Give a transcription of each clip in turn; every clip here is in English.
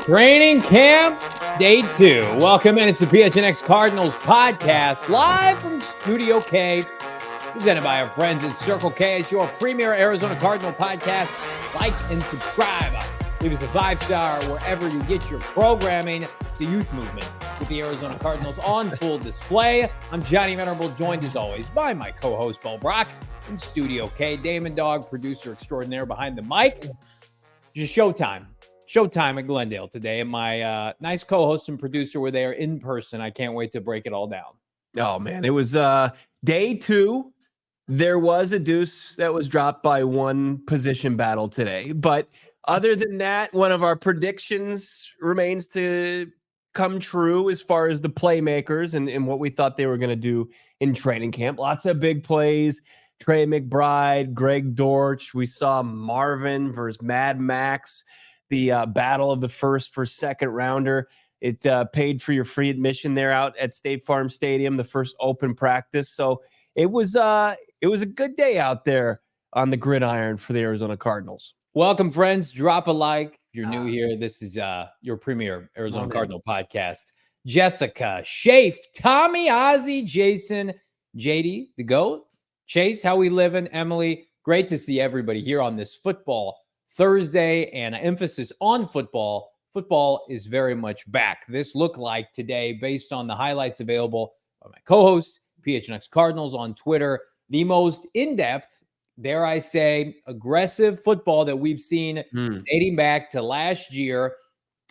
Training camp day 2. Welcome in. It's the PHNX Cardinals podcast live from Studio K, presented by our friends at Circle K. It's your premier Arizona Cardinal podcast. Like and subscribe. Leave us a 5-star wherever you get your programming. It's a youth movement with the Arizona Cardinals on full display. I'm Johnny Venerable, joined as always by my co-host Bo Brock in Studio K. Damon, Dawg, producer extraordinaire behind the mic. Just showtime at Glendale today, and my nice co-host and producer were there in person. I can't wait to break it all down. Oh, man. It was day 2. There was a deuce that was dropped by one position battle today. But other than that, one of our predictions remains to come true as far as the playmakers and what we thought they were going to do in training camp. Lots of big plays. Trey McBride, Greg Dortch. We saw Marvin versus Mad Max. The battle of the first for second rounder. It paid for your free admission there out at State Farm Stadium, the first open practice. So it was a good day out there on the gridiron for the Arizona Cardinals. Welcome, friends. Drop a like if you're new here. This is your premier Arizona Cardinal podcast. Jessica, Shafe, Tommy, Ozzy, Jason, JD, the GOAT, Chase, how we living? Emily, great to see everybody here on this football Thursday, and an emphasis on football. Football is very much back. This looked like today, based on the highlights available by my co-host, PHNX Cardinals on Twitter, the most in-depth, dare I say, aggressive football that we've seen dating back to last year.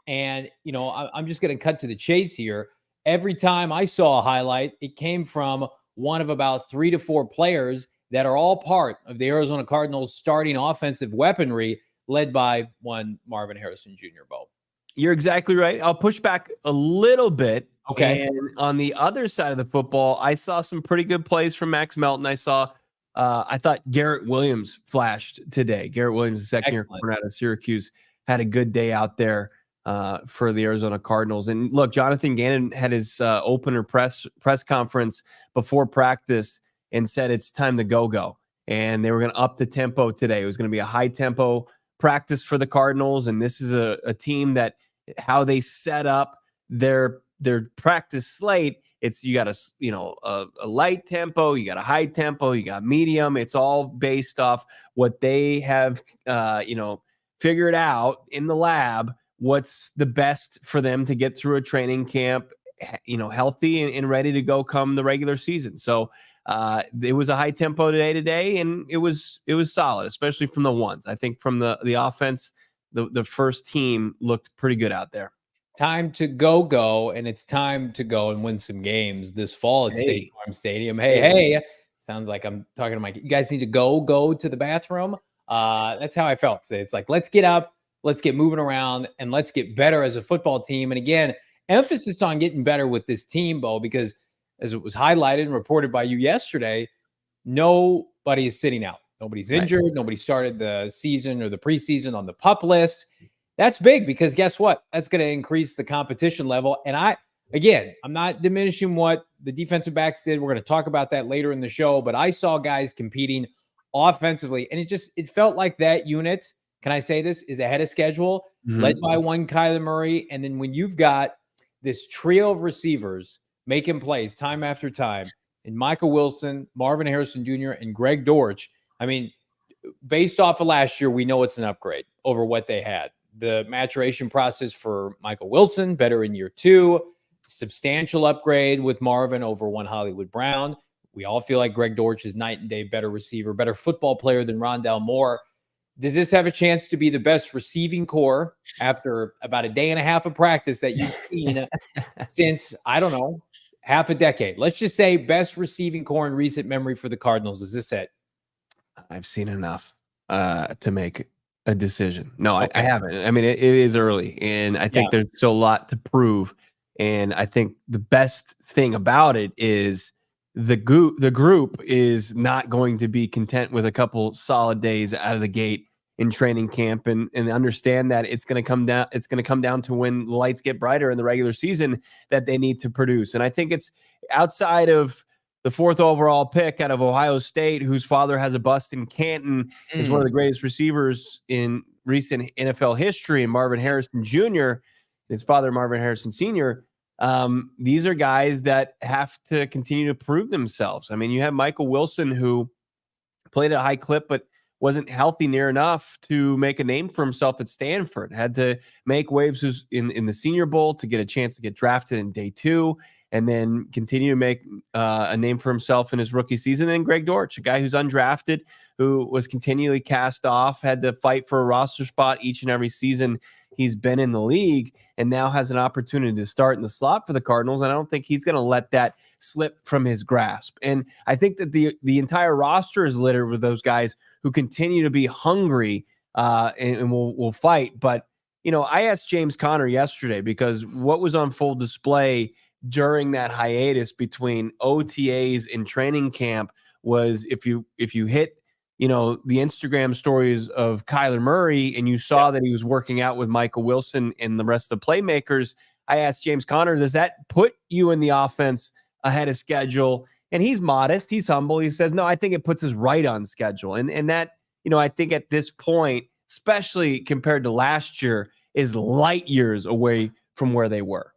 And, you know, I'm just going to cut to the chase here. Every time I saw a highlight, it came from one of about 3 to 4 players that are all part of the Arizona Cardinals starting offensive weaponry, led by one Marvin Harrison Jr. Bo. You're exactly right. I'll push back a little bit. Okay. And on the other side of the football, I saw some pretty good plays from Max Melton. I thought Garrett Williams flashed today. Garrett Williams, the second-year corner out of Syracuse, had a good day out there for the Arizona Cardinals. And look, Jonathan Gannon had his opener press conference before practice and said it's time to go. And they were going to up the tempo today. It was going to be a high-tempo practice for the Cardinals, and this is a team that how they set up their practice slate. It's you got a light tempo, you got a high tempo, you got medium. It's all based off what they have figured out in the lab. What's the best for them to get through a training camp, healthy and ready to go come the regular season. So it was a high tempo today, and it was solid, especially from the ones. I think from the offense, the first team looked pretty good out there. Time to go, and it's time to go and win some games this fall at State Farm Stadium. Hey, sounds like I'm talking to Mike. You guys need to go to the bathroom. That's how I felt today. It's like, let's get up, let's get moving around, and let's get better as a football team. And again, emphasis on getting better with this team, Bo, because as it was highlighted and reported by you yesterday, nobody is sitting out. Nobody's injured. Right. Nobody started the season or the preseason on the PUP list. That's big because guess what? That's going to increase the competition level. And I'm not diminishing what the defensive backs did. We're going to talk about that later in the show. But I saw guys competing offensively, and it felt like that unit, can I say this, is ahead of schedule, led by one Kyler Murray. And then when you've got this trio of receivers making plays time after time, and Michael Wilson, Marvin Harrison Jr., and Greg Dortch. I mean, based off of last year, we know it's an upgrade over what they had. The maturation process for Michael Wilson, better in year 2, substantial upgrade with Marvin over one Hollywood Brown. We all feel like Greg Dortch is night and day better receiver, better football player than Rondale Moore. Does this have a chance to be the best receiving core after about a day and a half of practice that you've seen since, I don't know, half a decade? Let's just say best receiving core in recent memory for the Cardinals. Is this it? I've seen enough to make a decision. No, okay. I haven't. I mean, it is early, and I think there's still a lot to prove. And I think the best thing about it is the group is not going to be content with a couple solid days out of the gate in training camp, and understand that it's going to come down. It's going to come down to when the lights get brighter in the regular season that they need to produce. And I think it's outside of the 4th overall pick out of Ohio State, whose father has a bust in Canton, is one of the greatest receivers in recent NFL history, and Marvin Harrison Jr. his father, Marvin Harrison Sr., these are guys that have to continue to prove themselves. I mean, you have Michael Wilson, who played at a high clip, but wasn't healthy near enough to make a name for himself at Stanford. Had to make waves in the Senior Bowl to get a chance to get drafted in day 2, and then continue to make a name for himself in his rookie season. And Greg Dortch, a guy who's undrafted, who was continually cast off, had to fight for a roster spot each and every season he's been in the league, and now has an opportunity to start in the slot for the Cardinals. And I don't think he's going to let that slip from his grasp. And I think that the entire roster is littered with those guys who continue to be hungry and will fight. But, I asked James Conner yesterday, because what was on full display during that hiatus between OTAs and training camp was, if you hit the Instagram stories of Kyler Murray and you saw that he was working out with Michael Wilson and the rest of the playmakers, I asked James Conner, does that put you in the offense ahead of schedule? And he's modest, he's humble. He says, no, I think it puts us right on schedule. And that, I think at this point, especially compared to last year, is light years away from where they were.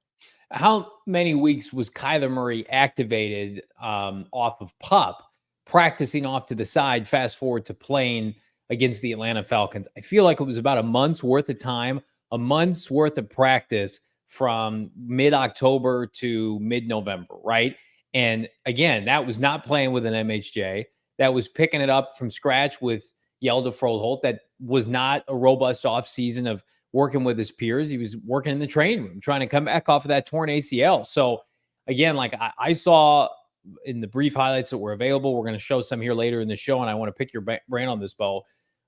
How many weeks was Kyler Murray activated off of PUP, practicing off to the side, fast forward to playing against the Atlanta Falcons? I feel like it was about a month's worth of time, a month's worth of practice from mid-October to mid-November, right? And again, that was not playing with an MHJ. That was picking it up from scratch with Hjalte Froholdt. That was not a robust offseason of working with his peers. He was working in the training room, trying to come back off of that torn ACL. So again, like I saw in the brief highlights that were available, we're going to show some here later in the show, and I want to pick your brain on this, Bo.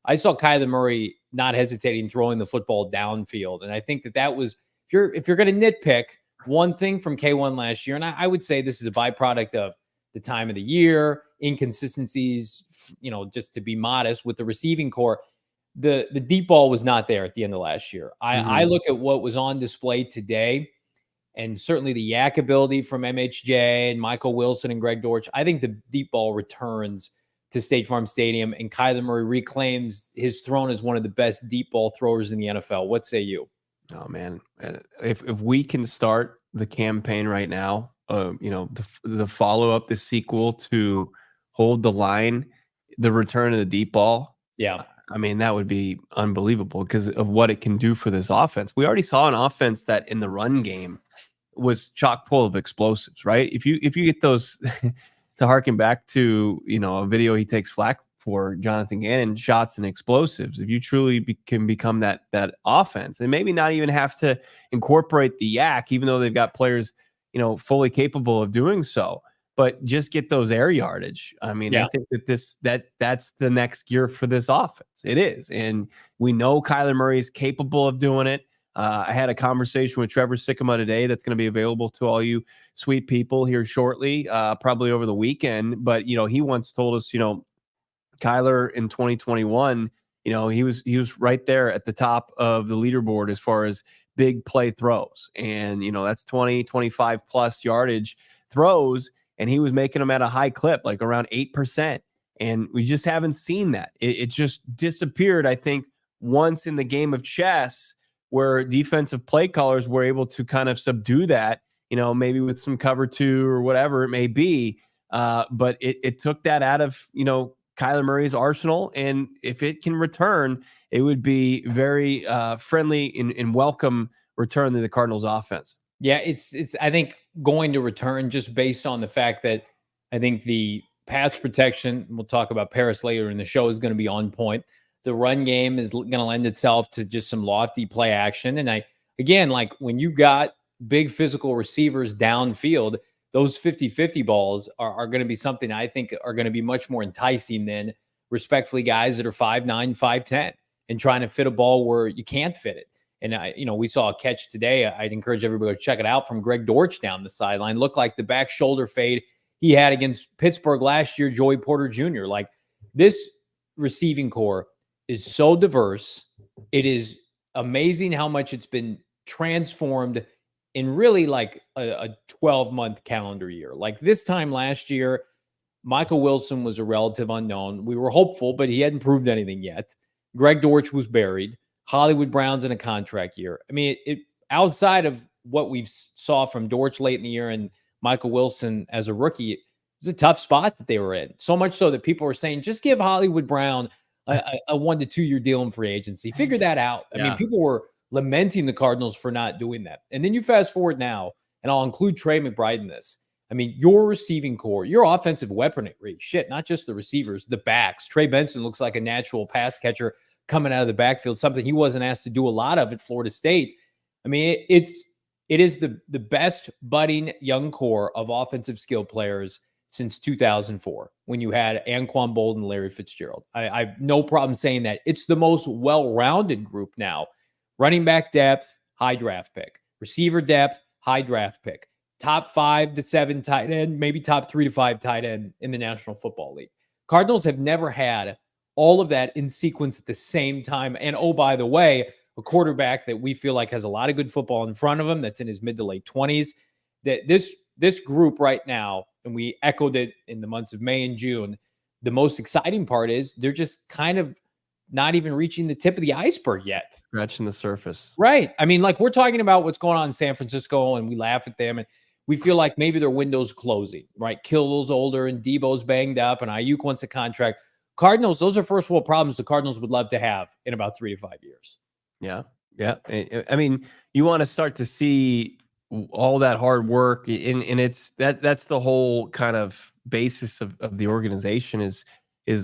I saw Kyler Murray not hesitating throwing the football downfield. And I think that was, if you're going to nitpick one thing from K1 last year, and I would say this is a byproduct of the time of the year, inconsistencies, just to be modest with the receiving core, the deep ball was not there at the end of last year. I look at what was on display today, and certainly the yak ability from MHJ and Michael Wilson and Greg Dortch. I think the deep ball returns to State Farm Stadium, and Kyler Murray reclaims his throne as one of the best deep ball throwers in the NFL. What say you? Oh man, if we can start the campaign right now, the follow up, the sequel to Hold the Line, the return of the deep ball. Yeah. I mean, that would be unbelievable because of what it can do for this offense. We already saw an offense that in the run game was chock full of explosives, right? If you get those to harken back to, a video he takes flack for, Jonathan Gannon, shots and explosives, if you truly can become that offense, and maybe not even have to incorporate the yak, even though they've got players, fully capable of doing so, but just get those air yardage. I mean, I think that's the next gear for this offense. It is. And we know Kyler Murray is capable of doing it. I had a conversation with Trevor Sikkema today that's going to be available to all you sweet people here shortly, probably over the weekend. But, he once told us, Kyler in 2021, he was right there at the top of the leaderboard as far as big play throws. And, that's 20, 25 plus yardage throws. And he was making them at a high clip, like around 8%. And we just haven't seen that. It just disappeared, I think, once in the game of chess, where defensive play callers were able to kind of subdue that, maybe with some cover 2 or whatever it may be. But it took that out of, Kyler Murray's arsenal. And if it can return, it would be very friendly and welcome return to the Cardinals offense. Yeah, it's I think going to return just based on the fact that I think the pass protection, we'll talk about Paris later in the show, is going to be on point. The run game is going to lend itself to just some lofty play action. And again, like when you've got big physical receivers downfield, those 50-50 balls are going to be something I think are going to be much more enticing than respectfully guys that are 5'9", 5'10", and trying to fit a ball where you can't fit it. And we saw a catch today. I'd encourage everybody to check it out, from Greg Dortch down the sideline. Looked like the back shoulder fade he had against Pittsburgh last year, Joey Porter Jr. Like, this receiving core is so diverse. It is amazing how much it's been transformed in really like a 12-month calendar year. Like this time last year, Michael Wilson was a relative unknown. We were hopeful, but he hadn't proved anything yet. Greg Dortch was buried. Hollywood Brown's in a contract year. I mean, outside of what we've saw from Dortch late in the year and Michael Wilson as a rookie, it was a tough spot that they were in. So much so that people were saying, just give Hollywood Brown a 1 to 2 year deal in free agency. Figure that out. I mean, people were lamenting the Cardinals for not doing that. And then you fast forward now, and I'll include Trey McBride in this. I mean, your receiving core, your offensive weaponry, shit, not just the receivers, the backs. Trey Benson looks like a natural pass catcher coming out of the backfield, something he wasn't asked to do a lot of at Florida State. I mean, it is the best budding young core of offensive skill players since 2004, when you had Anquan Boldin and Larry Fitzgerald. I have no problem saying that. It's the most well-rounded group now. Running back depth, high draft pick. Receiver depth, high draft pick. Top 5 to 7 tight end, maybe top 3 to 5 tight end in the National Football League. Cardinals have never had all of that in sequence at the same time. And oh, by the way, a quarterback that we feel like has a lot of good football in front of him, that's in his mid to late 20s. That this group right now, and we echoed it in the months of May and June, the most exciting part is they're just kind of not even reaching the tip of the iceberg yet. Scratching the surface. Right. I mean, like, we're talking about what's going on in San Francisco, and we laugh at them, and we feel like maybe their window's closing, right? Kittle's older, and Debo's banged up, and Ayuk wants a contract. Cardinals, those are first world problems the Cardinals would love to have in about 3 to 5 years. Yeah. Yeah. I mean, you want to start to see all that hard work, and it's that's the whole kind of basis of the organization is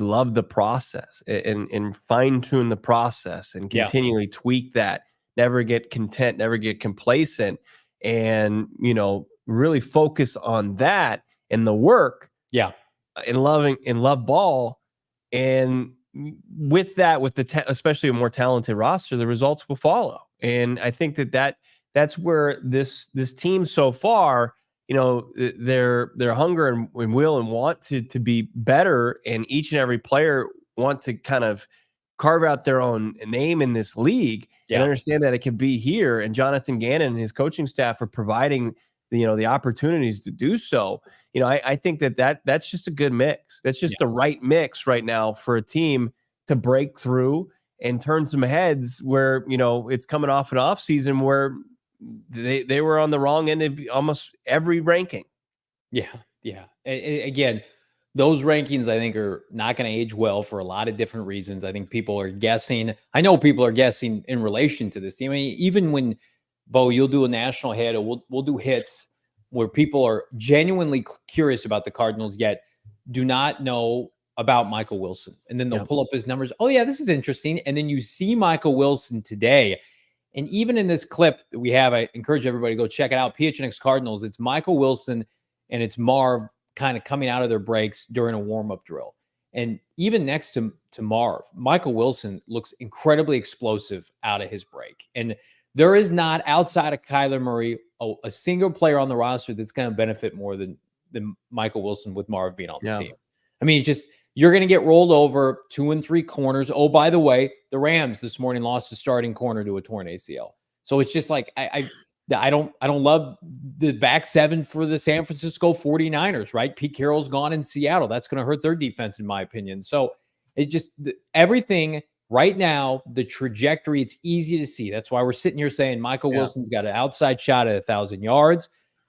love the process and fine tune the process and continually tweak that, never get content, never get complacent, and, you know, really focus on that and the work. Yeah. And love ball. And with that, with especially a more talented roster, the results will follow. And I think that's where this team so far, you know, their hunger and will and want to be better, and each and every player want to kind of carve out their own name in this league and understand that it can be here. And Jonathan Gannon and his coaching staff are providing, you know, the opportunities to do so. You know, I think that's just a good mix. That's just the right mix right now for a team to break through and turn some heads where, you know, it's coming off an off season where they were on the wrong end of almost every ranking. Yeah. Again, those rankings, I think, are not going to age well for a lot of different reasons. I think people are guessing. I know people are guessing in relation to this team. I mean, even when, Bo, you'll do a national hit, or we'll do hits where people are genuinely curious about the Cardinals, yet do not know about Michael Wilson. And then they'll pull up his numbers. Oh, yeah, this is interesting. And then you see Michael Wilson today. And even in this clip that we have, I encourage everybody to go check it out. PHNX Cardinals, it's Michael Wilson and it's Marv kind of coming out of their breaks during a warm-up drill. And even next to Marv, Michael Wilson looks incredibly explosive out of his break. And there is not, outside of Kyler Murray, a single player on the roster that's going to benefit more than Michael Wilson with Marv being on the team. I mean, just, you're going to get rolled over 2 and 3 corners. Oh, by the way, the Rams this morning lost a starting corner to a torn ACL. So it's just like, I don't love the back 7 for the San Francisco 49ers, right? Pete Carroll's gone in Seattle. That's going to hurt their defense, in my opinion. So it just, everything right now, the trajectory, it's easy to see. That's why we're sitting here saying Michael Wilson's got an outside shot at 1,000 yards.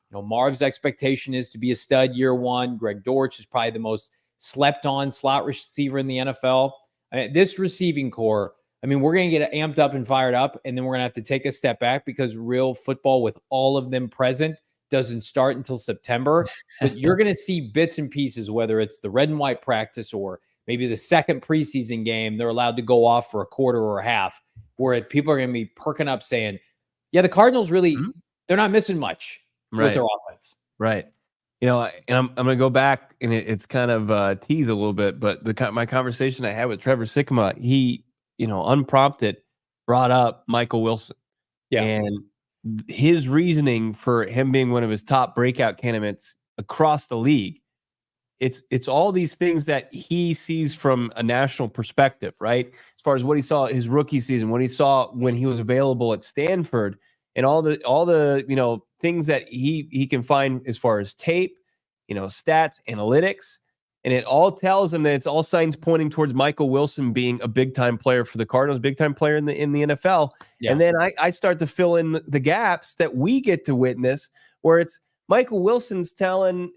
You know, Marv's expectation is to be a stud year one. Greg Dortch is probably the most slept on slot receiver in the NFL. This receiving core, I mean, we're going to get amped up and fired up, and then we're going to have to take a step back because real football with all of them present doesn't start until September. But you're going to see bits and pieces, whether it's the red and white practice or maybe the second preseason game, they're allowed to go off for a quarter or a half, where people are going to be perking up saying, yeah, the Cardinals really, they're not missing much with their offense. Right. You know, and I'm going to go back, and it's kind of tease a little bit, but my conversation I had with Trevor Sikkema, he, you know, unprompted brought up Michael Wilson. Yeah. And his reasoning for him being one of his top breakout candidates across the league, it's all these things that he sees from a national perspective, right? As far as what he saw his rookie season, what he saw when he was available at Stanford, and all the you know, things that he can find as far as tape, you know, stats, analytics. And it all tells him that it's all signs pointing towards Michael Wilson being a big-time player for the Cardinals, big-time player in the NFL. Yeah. And then I start to fill in the gaps that we get to witness, where it's Michael Wilson's telling,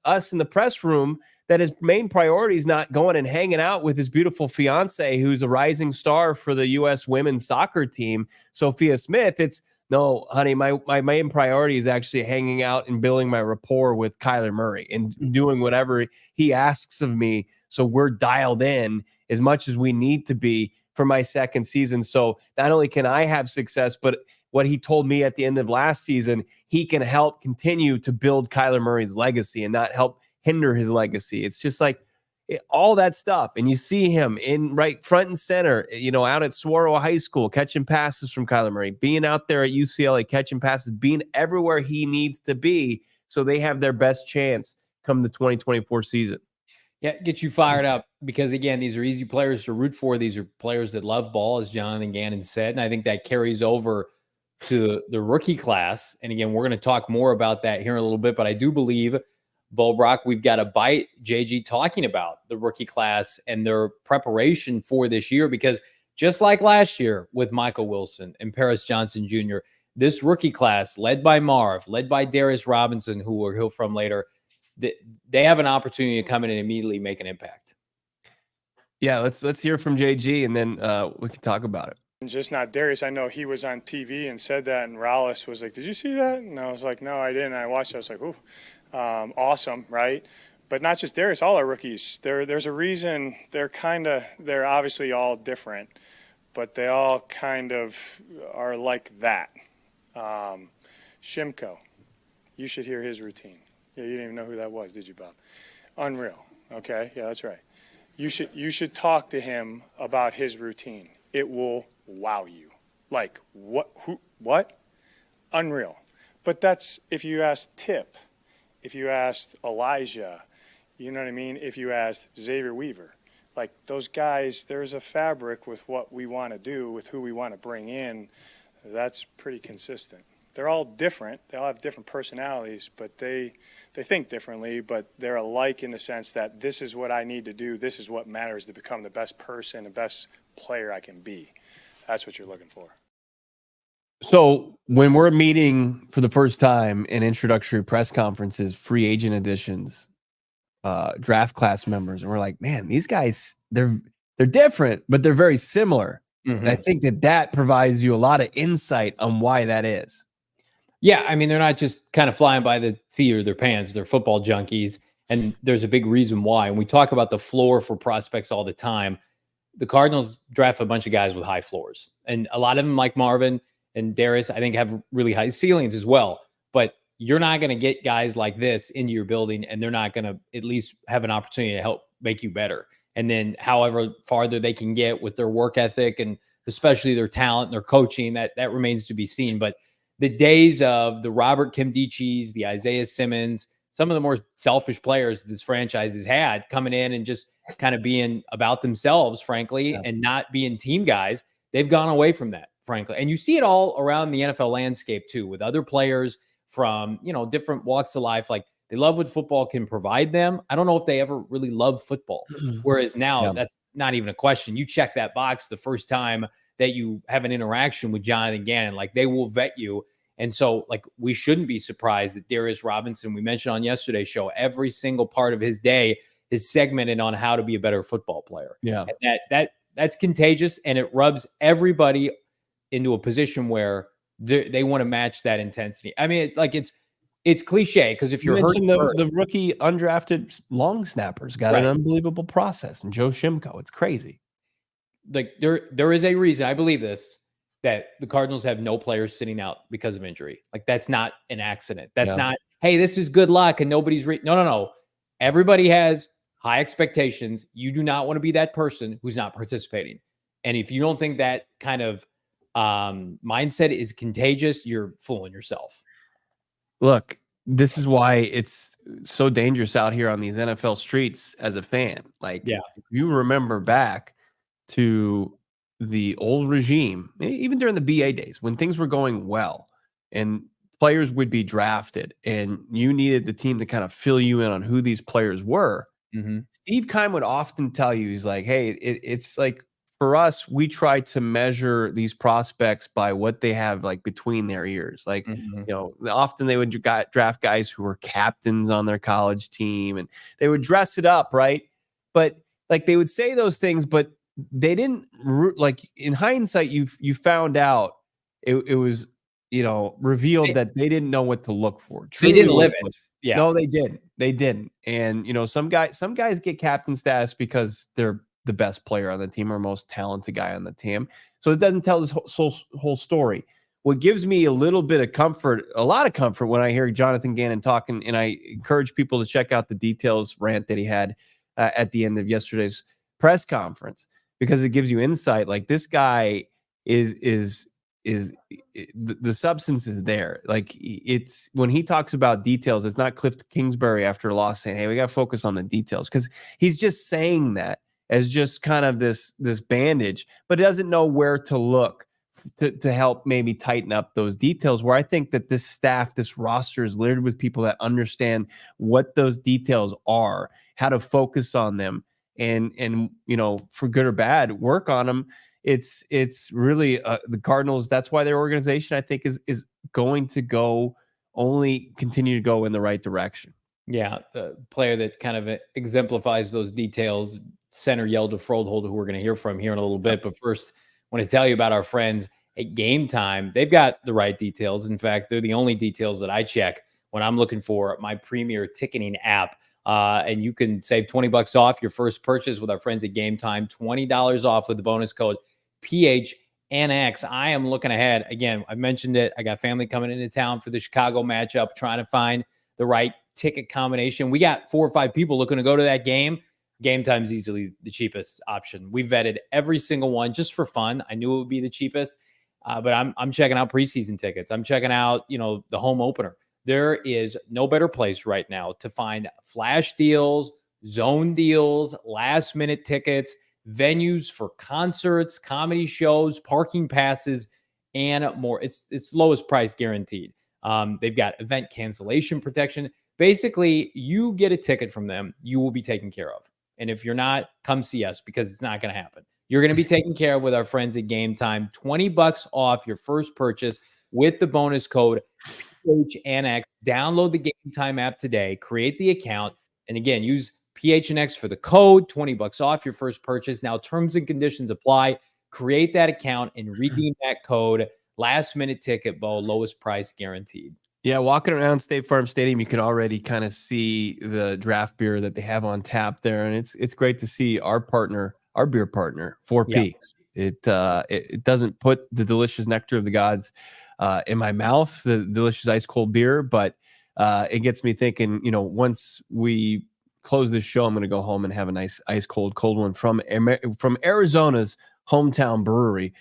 us in the press room that his main priority is not going and hanging out with his beautiful fiance, who's a rising star for the U.S. women's soccer team, Sophia Smith. It's, no, honey, my main priority is actually hanging out and building my rapport with Kyler Murray and doing whatever he asks of me. So we're dialed in as much as we need to be for my second season. So not only can I have success, but what he told me at the end of last season, he can help continue to build Kyler Murray's legacy and not help hinder his legacy. It's just like all that stuff. And you see him in right front and center, out at Saguaro High School, catching passes from Kyler Murray, being out there at UCLA, catching passes, being everywhere he needs to be so they have their best chance come the 2024 season. Yeah, get you fired up because, again, these are easy players to root for. These are players that love ball, as Jonathan Gannon said. And I think that carries over to the rookie class. And again, we're going to talk more about that here in a little bit, but I do believe, Bo Brock, we've got a bite, JG, talking about the rookie class and their preparation for this year, because just like last year with Michael Wilson and Paris Johnson Jr., this rookie class, led by Marv, led by Darius Robinson, who we'll hear from later, they have an opportunity to come in and immediately make an impact. Yeah, let's hear from JG, and then we can talk about it. Just not Darius. I know he was on TV and said that, and Rallis was like, "Did you see that?" And I was like, "No, I didn't." I watched it. I was like, "Ooh, awesome, right?" But not just Darius. All our rookies. There's a reason they're obviously all different, but they all kind of are like that. Shimko, you should hear his routine. Yeah, you didn't even know who that was, did you, Bob? Unreal. Okay, yeah, that's right. You should talk to him about his routine. It will wow you. Like, what? Unreal. But that's if you asked Tip, if you asked Elijah, you know what I mean? If you asked Xavier Weaver, like those guys, there's a fabric with what we want to do, with who we want to bring in. That's pretty consistent. They're all different. They all have different personalities, but they think differently, but they're alike in the sense that this is what I need to do. This is what matters to become the best person, the best player I can be. That's what you're looking for. So when we're meeting for the first time in introductory press conferences, free agent additions, draft class members, and we're like, man, these guys, they're different, but they're very similar. Mm-hmm. And I think that provides you a lot of insight on why that is. Yeah, I mean, they're not just kind of flying by the seat of their pants. They're football junkies, and there's a big reason why. And we talk about the floor for prospects all the time. The Cardinals draft a bunch of guys with high floors, and a lot of them, like Marvin and Darius, I think have really high ceilings as well. But you're not going to get guys like this into your building, and they're not going to at least have an opportunity to help make you better. And then however farther they can get with their work ethic and especially their talent and their coaching, that remains to be seen. But the days of the Robert Kimdichis, the Isaiah Simmons, some of the more selfish players this franchise has had coming in and just kind of being about themselves, frankly, and not being team guys, they've gone away from that, frankly. And you see it all around the NFL landscape too, with other players from, different walks of life. Like, they love what football can provide them. I don't know if they ever really love football. Whereas now that's not even a question. You check that box the first time that you have an interaction with Jonathan Gannon, like, they will vet you. And so, like, we shouldn't be surprised that Darius Robinson, we mentioned on yesterday's show, every single part of his day is segmented on how to be a better football player. Yeah. And that's contagious, and it rubs everybody into a position where they want to match that intensity. I mean, it's cliche, because if you're hurting the rookie undrafted long snappers got an unbelievable process, and Joe Shimko, it's crazy. Like, there is a reason, I believe this, that the Cardinals have no players sitting out because of injury. Like, that's not an accident. That's not, hey, this is good luck and nobody's no. Everybody has high expectations. You do not want to be that person who's not participating. And if you don't think that kind of mindset is contagious, you're fooling yourself. Look, this is why it's so dangerous out here on these NFL streets as a fan. Like, if you remember back to the old regime, even during the BA days, when things were going well and players would be drafted and you needed the team to kind of fill you in on who these players were, Steve Keim would often tell you, he's like, hey, it's like, for us, we try to measure these prospects by what they have like between their ears. Like, often they would draft guys who were captains on their college team and they would dress it up, right? But like they would say those things, but they didn't like in hindsight, you found out it was, revealed that they didn't know what to look for. They didn't live it. Yeah. No, they didn't. They didn't. And some guys get captain status because they're the best player on the team or most talented guy on the team. So it doesn't tell this whole story. What gives me a little bit of comfort, a lot of comfort when I hear Jonathan Gannon talking, and I encourage people to check out the details rant that he had at the end of yesterday's press conference, because it gives you insight. Like, this guy is the substance is there. Like, it's when he talks about details, it's not Cliff Kingsbury after a loss saying, hey, we got to focus on the details, because he's just saying that as just kind of this bandage, but doesn't know where to look to help maybe tighten up those details, where I think that this staff, this roster is littered with people that understand what those details are, how to focus on them, and for good or bad, work on them. It's really the Cardinals. That's why their organization, I think, is going to only continue to go in the right direction. Yeah, the player that kind of exemplifies those details, center Hjalte Froholdt, who we're going to hear from here in a little bit. But first, I want to tell you about our friends at Game Time. They've got the right details. In fact, they're the only details that I check when I'm looking for my premier ticketing app. And you can save $20 off your first purchase with our friends at Game Time. $20 off with the bonus code PHNX. I am looking ahead. Again, I mentioned it. I got family coming into town for the Chicago matchup, trying to find the right ticket combination. We got 4 or 5 people looking to go to that game. Game Time's easily the cheapest option. We vetted every single one just for fun. I knew it would be the cheapest, but I'm checking out preseason tickets. I'm checking out, the home opener. There is no better place right now to find flash deals, zone deals, last minute tickets, venues for concerts, comedy shows, parking passes, and more. It's lowest price guaranteed. They've got event cancellation protection. Basically, you get a ticket from them, you will be taken care of. And if you're not, come see us, because it's not going to happen. You're going to be taken care of with our friends at Game Time. $20 off your first purchase with the bonus code PHNX. Download the Game Time app today, create the account, and again, use PHNX for the code. $20 off your first purchase. Now, terms and conditions apply. Create that account and redeem that code. Last minute ticket, Bo, lowest price guaranteed. Yeah, walking around State Farm Stadium, you can already kind of see the draft beer that they have on tap there, and it's great to see our beer partner, Four Peaks. It doesn't put the delicious nectar of the gods in my mouth, the delicious ice cold beer, but it gets me thinking. Once we close this show, I'm going to go home and have a nice ice cold one from Arizona's hometown brewery.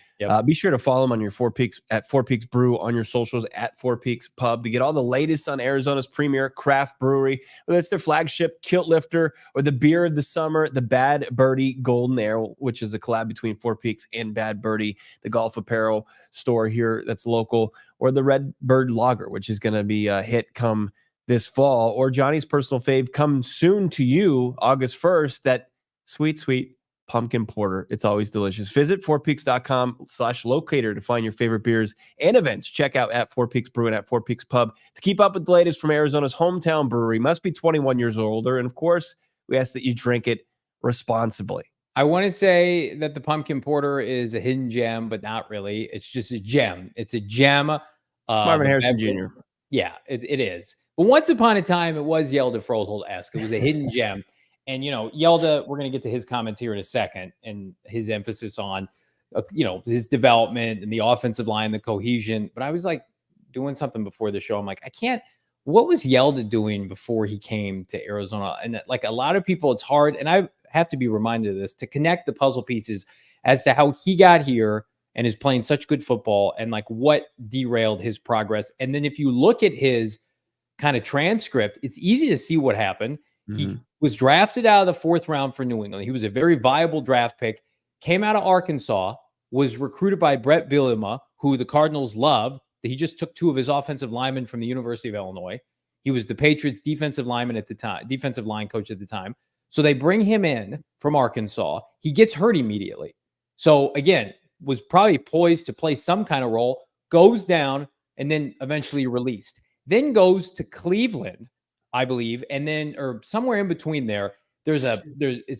Be sure to follow them on your Four Peaks at Four Peaks Brew on your socials at Four Peaks Pub to get all the latest on Arizona's premier craft brewery, whether it's their flagship Kilt Lifter or the beer of the summer, the Bad Birdie Golden Ale, which is a collab between Four Peaks and Bad Birdie, the golf apparel store here that's local, or the Red Bird Lager, which is going to be a hit come this fall, or Johnny's personal fave come soon to you, August 1st, that sweet pumpkin porter. It's always delicious. Visit fourpeaks.com/locator to find your favorite beers and events. Check out at Four Peaks Brew and at Four Peaks Pub to keep up with the latest from Arizona's hometown brewery. Must be 21 years or older. And of course, we ask that you drink it responsibly. I want to say that the pumpkin porter is a hidden gem, but not really. It's just a gem. It's a gem. Marvin Harrison Jr. Yeah, it is. But once upon a time, it was Hjalte Froholdt-esque. It was a hidden gem. And, Hjalte, we're going to get to his comments here in a second and his emphasis on, his development and the offensive line, the cohesion. But I was like doing something before the show. I'm like, what was Hjalte doing before he came to Arizona? And like a lot of people, it's hard. And I have to be reminded of this, to connect the puzzle pieces as to how he got here and is playing such good football and like what derailed his progress. And then if you look at his kind of transcript, it's easy to see what happened. He was drafted out of the 4th round for New England. He was a very viable draft pick, came out of Arkansas, was recruited by Brett Bielema, who the Cardinals love. He just took 2 of his offensive linemen from the University of Illinois. He was the Patriots defensive line coach at the time. So they bring him in from Arkansas. He gets hurt immediately. So again, was probably poised to play some kind of role, goes down, and then eventually released. Then goes to Cleveland, I believe, and then or somewhere in between there. It's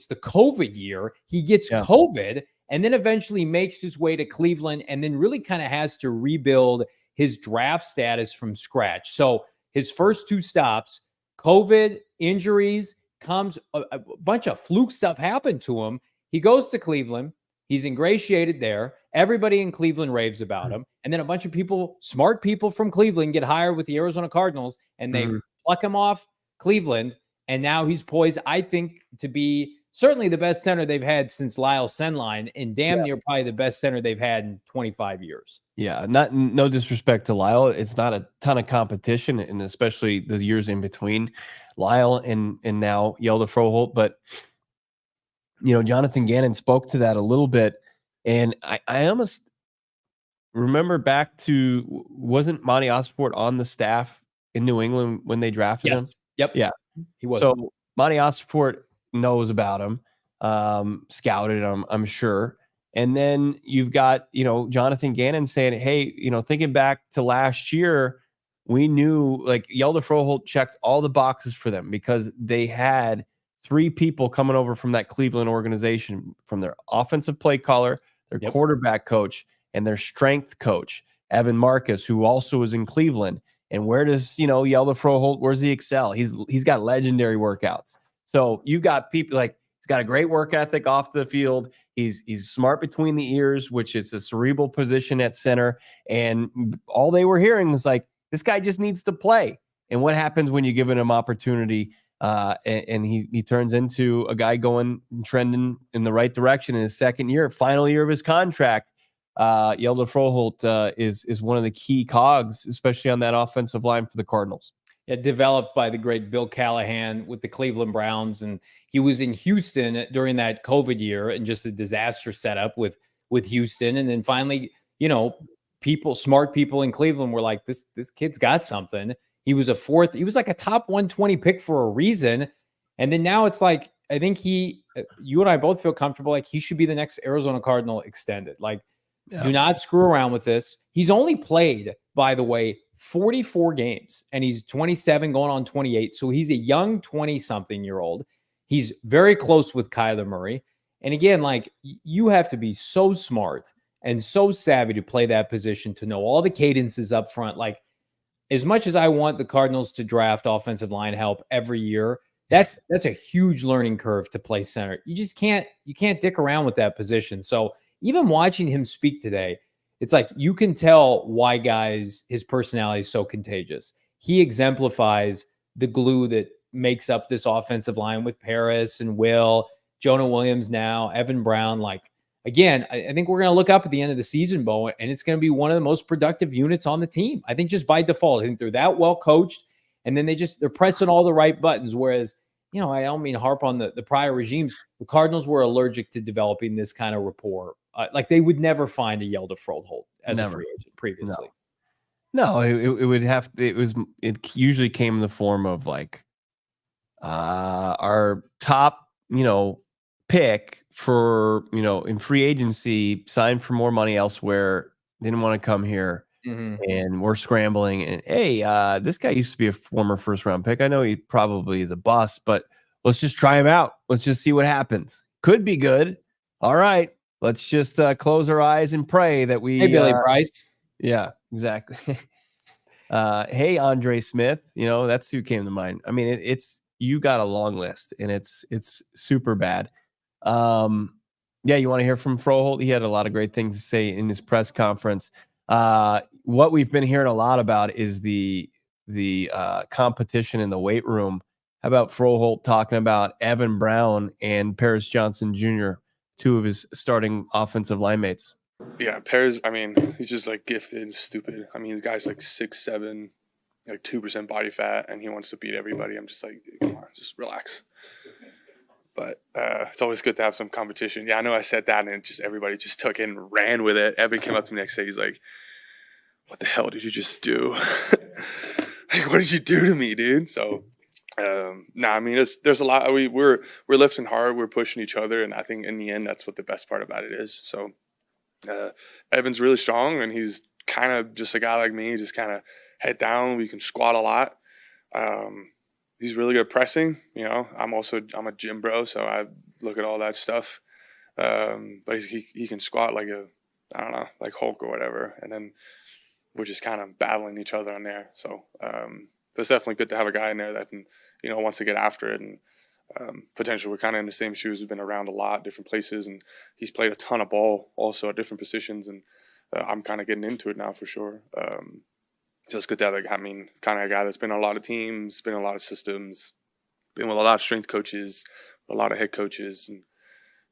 the COVID year. He gets COVID and then eventually makes his way to Cleveland and then really kind of has to rebuild his draft status from scratch. So his first 2 stops, COVID, injuries, comes a bunch of fluke stuff happened to him. He goes to Cleveland. He's ingratiated there. Everybody in Cleveland raves about him. And then a bunch of people, smart people from Cleveland, get hired with the Arizona Cardinals and they pluck him off Cleveland. And now he's poised, I think, to be certainly the best center they've had since Lyle Senline and damn near probably the best center they've had in 25 years. Yeah, no disrespect to Lyle. It's not a ton of competition, and especially the years in between Lyle and now Hjalte Froholdt. But, Jonathan Gannon spoke to that a little bit. And I almost remember back to, wasn't Monty Osfort on the staff in New England when they drafted him? Yep. Yeah. He was. So Monty Osfort knows about him, scouted him, I'm sure. And then you've got, Jonathan Gannon saying, hey, thinking back to last year, we knew like Hjalte Froholdt checked all the boxes for them because they had 3 people coming over from that Cleveland organization, from their offensive play caller, their quarterback coach, and their strength coach, Evan Marcus, who also is in Cleveland. And where does, Hjalte Froholdt, where's he excel? He's got legendary workouts. So you've got people like, he's got a great work ethic off the field. He's smart between the ears, which is a cerebral position at center. And all they were hearing was like, this guy just needs to play. And what happens when you give him opportunity and he turns into a guy trending in the right direction in his second year, final year of his contract. Hjalte Froholdt is one of the key cogs, especially on that offensive line for the Cardinals. Developed by the great Bill Callahan with the Cleveland Browns, and he was in Houston during that COVID year and just a disaster setup with Houston. And then finally, smart people in Cleveland were like, this kid's got something. He was he was like a top 120 pick for a reason. And then now it's like, I think you and I both feel comfortable. Like he should be the next Arizona Cardinal extended. Like, do not screw around with this. He's only played, by the way, 44 games, and he's 27 going on 28. So he's a young 20-something-year-old. He's very close with Kyler Murray. And again, like, you have to be so smart and so savvy to play that position, to know all the cadences up front. Like, as much as I want the Cardinals to draft offensive line help every year, that's a huge learning curve to play center. You just can't dick around with that position. So even watching him speak today, it's like you can tell why his personality is so contagious. He exemplifies the glue that makes up this offensive line with Paris and Will, Jonah Williams now, Evan Brown. Like, again, I think we're going to look up at the end of the season, Bo, and it's going to be one of the most productive units on the team. I think just by default, I think they're that well coached, and then they're pressing all the right buttons. Whereas, I don't mean to harp on the prior regimes. The Cardinals were allergic to developing this kind of rapport. Like they would never find a Hjalte Froholdt as a free agent previously. No, it would have. It usually came in the form of like our top, pick for in free agency, signed for more money elsewhere, didn't want to come here, and we're scrambling. And hey, this guy used to be a former first round pick. I know he probably is a bust, but let's just try him out. Let's just see what happens. Could be good. All right. Let's just close our eyes and pray that we. Hey, Billy Price. Yeah, exactly. Hey, Andre Smith. That's who came to mind. I mean, you got a long list, and it's super bad. Yeah, you want to hear from Froholdt? He had a lot of great things to say in his press conference. What we've been hearing a lot about is the competition in the weight room. How about Froholdt talking about Evan Brown and Paris Johnson Jr., 2 of his starting offensive line mates? Yeah, Paris, I mean, he's just like gifted and stupid. I mean, the guy's like 6'7", like 2% body fat, and he wants to beat everybody. I'm just like, come on, just relax. But it's always good to have some competition. Yeah, I know I said that, and everybody just took it and ran with it. Evan came up to me the next day. He's like, what the hell did you just do? Like, what did you do to me, dude? So I mean, there's a lot. We're lifting hard. We're pushing each other, and I think in the end, that's what the best part about it is. So, Evan's really strong, and he's kind of just a guy like me, just kind of head down. We can squat a lot. He's really good at pressing. You know, I'm a gym bro, so I look at all that stuff. But he can squat like I don't know, like Hulk or whatever, and then we're just kind of battling each other on there. So. But it's definitely good to have a guy in there that can, you know, wants to get after it. And potentially we're kind of in the same shoes. We've been around a lot, different places. And he's played a ton of ball also at different positions. And I'm kind of getting into it now for sure. So it's good to have kind of a guy that's been on a lot of teams, been in a lot of systems, been with a lot of strength coaches, a lot of head coaches, and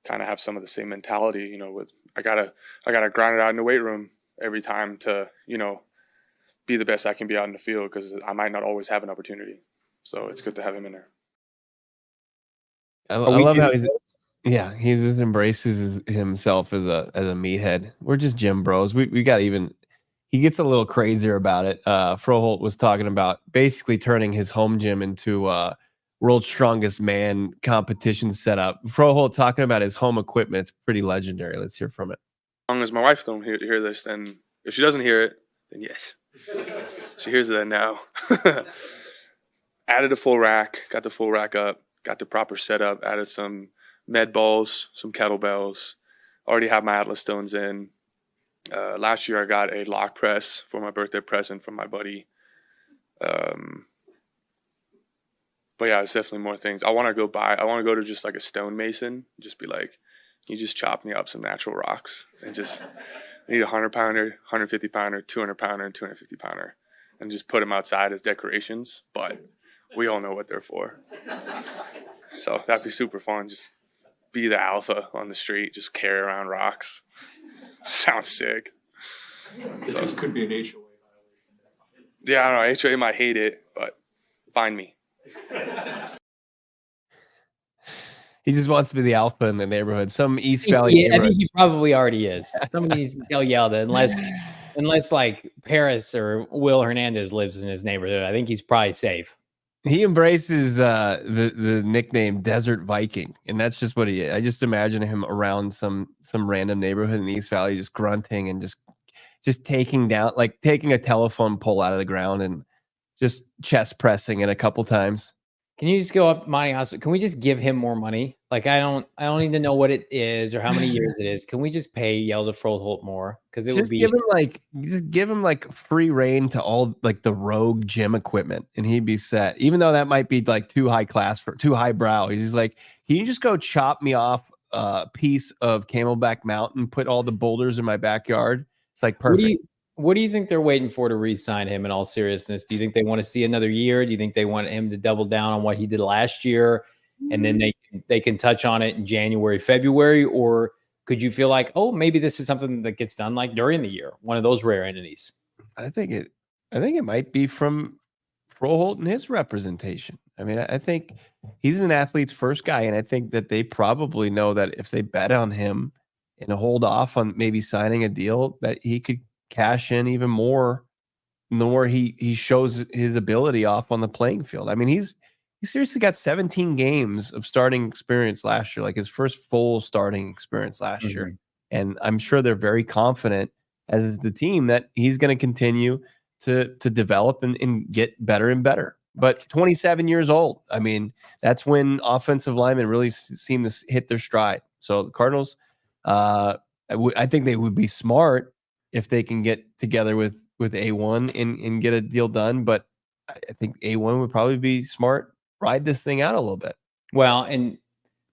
kind of have some of the same mentality, you know, I gotta grind it out in the weight room every time to, you know, be the best I can be out in the field because I might not always have an opportunity. So it's good to have him in there. I love how he just embraces himself as a meathead. We're just gym bros. We got he gets a little crazier about it. Froholdt was talking about basically turning his home gym into world's strongest man competition setup. Froholdt talking about his home equipment. It's pretty legendary. Let's hear from it. As long as my wife don't hear this, then if she doesn't hear it, then yes. She hears that now. Added a full rack, got the full rack up, got the proper setup, added some med balls, some kettlebells. Already have my Atlas stones in. Last year I got a lock press for my birthday present from my buddy. But yeah, it's definitely more things. I want to go to just like a stonemason, just be like, can you just chop me up some natural rocks and just – I need a 100-pounder, 150-pounder, 200-pounder, and 250-pounder, and just put them outside as decorations. But we all know what they're for. So that'd be super fun. Just be the alpha on the street. Just carry around rocks. Sounds sick. This could be an HOA violation. Yeah, I don't know. HOA might hate it, but find me. He just wants to be the alpha in the neighborhood. Some East Valley. I think he probably already is. Somebody needs to tell Hjalte, unless like Paris or Will Hernandez lives in his neighborhood. I think he's probably safe. He embraces the nickname Desert Viking, and that's just what he is. I just imagine him around some random neighborhood in the East Valley, just grunting and just taking a telephone pole out of the ground and just chest pressing it a couple times. Can you just go up, Monty? Can we just give him more money? Like I don't need to know what it is or how many years it is. Can we just pay Hjalte Froholdt more? Because it would be give him like free reign to all like the rogue gym equipment, and he'd be set. Even though that might be like too high class for too highbrow, he's just like, can you just go chop me off a piece of Camelback Mountain, put all the boulders in my backyard? It's like perfect. What do you think they're waiting for to re-sign him in all seriousness? Do you think they want to see another year? Do you think they want him to double down on what he did last year and then they can touch on it in January, February? Or could you feel like, oh, maybe this is something that gets done like during the year, one of those rare entities? I think it might be from Froholdt and his representation. I mean, I think he's an athlete's first guy, and I think that they probably know that if they bet on him and hold off on maybe signing a deal, that he could cash in even more the more he shows his ability off on the playing field. I mean, he seriously got 17 games of starting experience last year, like his first full starting experience last year. And I'm sure they're very confident, as is the team, that he's going to continue to develop and get better and better. But 27 years old, I mean, that's when offensive linemen really seem to hit their stride. So the Cardinals, I think they would be smart if they can get together with A1 and get a deal done. But I think A1 would probably be smart, ride this thing out a little bit. Well, and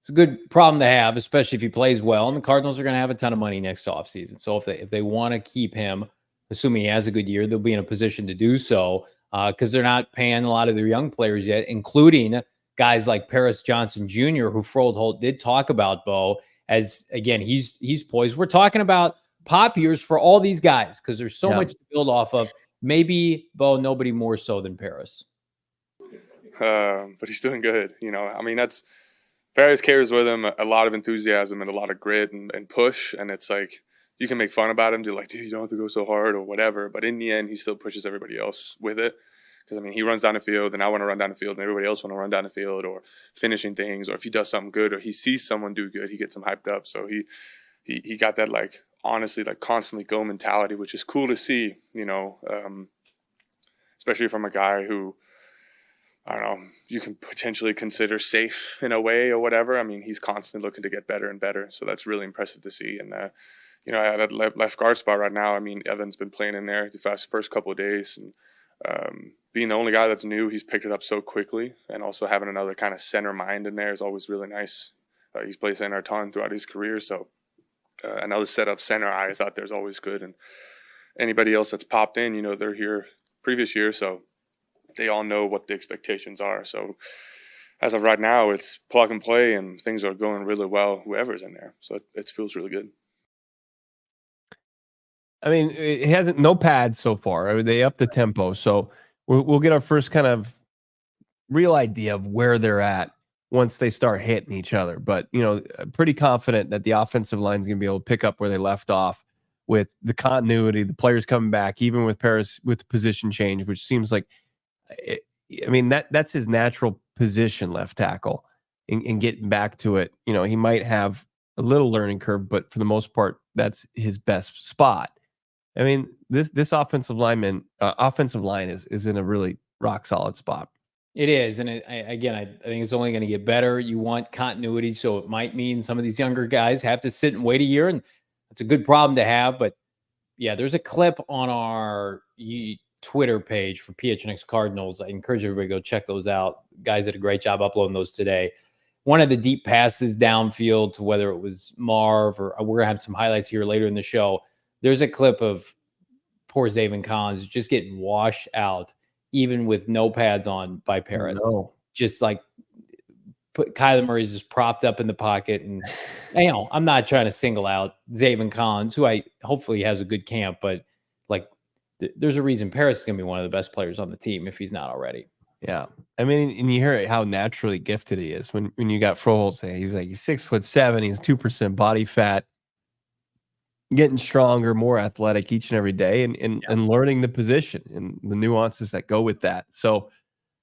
it's a good problem to have, especially if he plays well. And the Cardinals are going to have a ton of money next offseason. So if they want to keep him, assuming he has a good year, they'll be in a position to do so because they're not paying a lot of their young players yet, including guys like Paris Johnson Jr., who Froholdt did talk about, Bo, as, again, he's poised. We're talking about pop years for all these guys because there's so much to build off of. Maybe, Bo, nobody more so than Paris. But he's doing good. You know, I mean, Paris carries with him a lot of enthusiasm and a lot of grit and push. And it's like, you can make fun about him. You're like, dude, you don't have to go so hard or whatever. But in the end, he still pushes everybody else with it Because, I mean, he runs down the field, and I want to run down the field, and everybody else want to run down the field, or finishing things, or if he does something good, or he sees someone do good, he gets him hyped up. So he got that, like, honestly, like, constantly go mentality, which is cool to see, you know, especially from a guy who, I don't know, you can potentially consider safe in a way or whatever. I mean, he's constantly looking to get better and better. So that's really impressive to see. And, you know, at that left guard spot right now, I mean, Evan's been playing in there the first couple of days. And being the only guy that's new, he's picked it up so quickly. And also having another kind of center mind in there is always really nice. He's played center a ton throughout his career. So another set of center eyes out there is always good. And anybody else that's popped in, you know, they're here previous year. So they all know what the expectations are. So as of right now, it's plug and play, and things are going really well, whoever's in there. So it feels really good. I mean, it hasn't no pads so far. I mean, they upped the tempo, so we'll get our first kind of real idea of where they're at once they start hitting each other. But you know, pretty confident that the offensive line is going to be able to pick up where they left off with the continuity, the players coming back, even with Paris with the position change, which seems like, I mean, that's his natural position, left tackle, and getting back to it. You know, he might have a little learning curve, but for the most part, that's his best spot. I mean, this offensive line is in a really rock solid spot. It is, and I think it's only going to get better. You want continuity, so it might mean some of these younger guys have to sit and wait a year, and it's a good problem to have. But yeah, there's a clip on our Twitter page for PHNX Cardinals. I encourage everybody to go check those out. Guys did a great job uploading those today. One of the deep passes downfield to whether it was Marv, or we're going to have some highlights here later in the show. There's a clip of poor Zaven Collins just getting washed out, even with no pads on by Paris. No. Just like Kyler Murray's just propped up in the pocket. And, you know, I'm not trying to single out Zaven Collins, who hopefully has a good camp, but like, there's a reason Paris is going to be one of the best players on the team if he's not already. Yeah. I mean, and you hear how naturally gifted he is when you got Froholdt saying he's 6'7", he's 2% body fat, getting stronger, more athletic each and every day, and learning the position and the nuances that go with that. So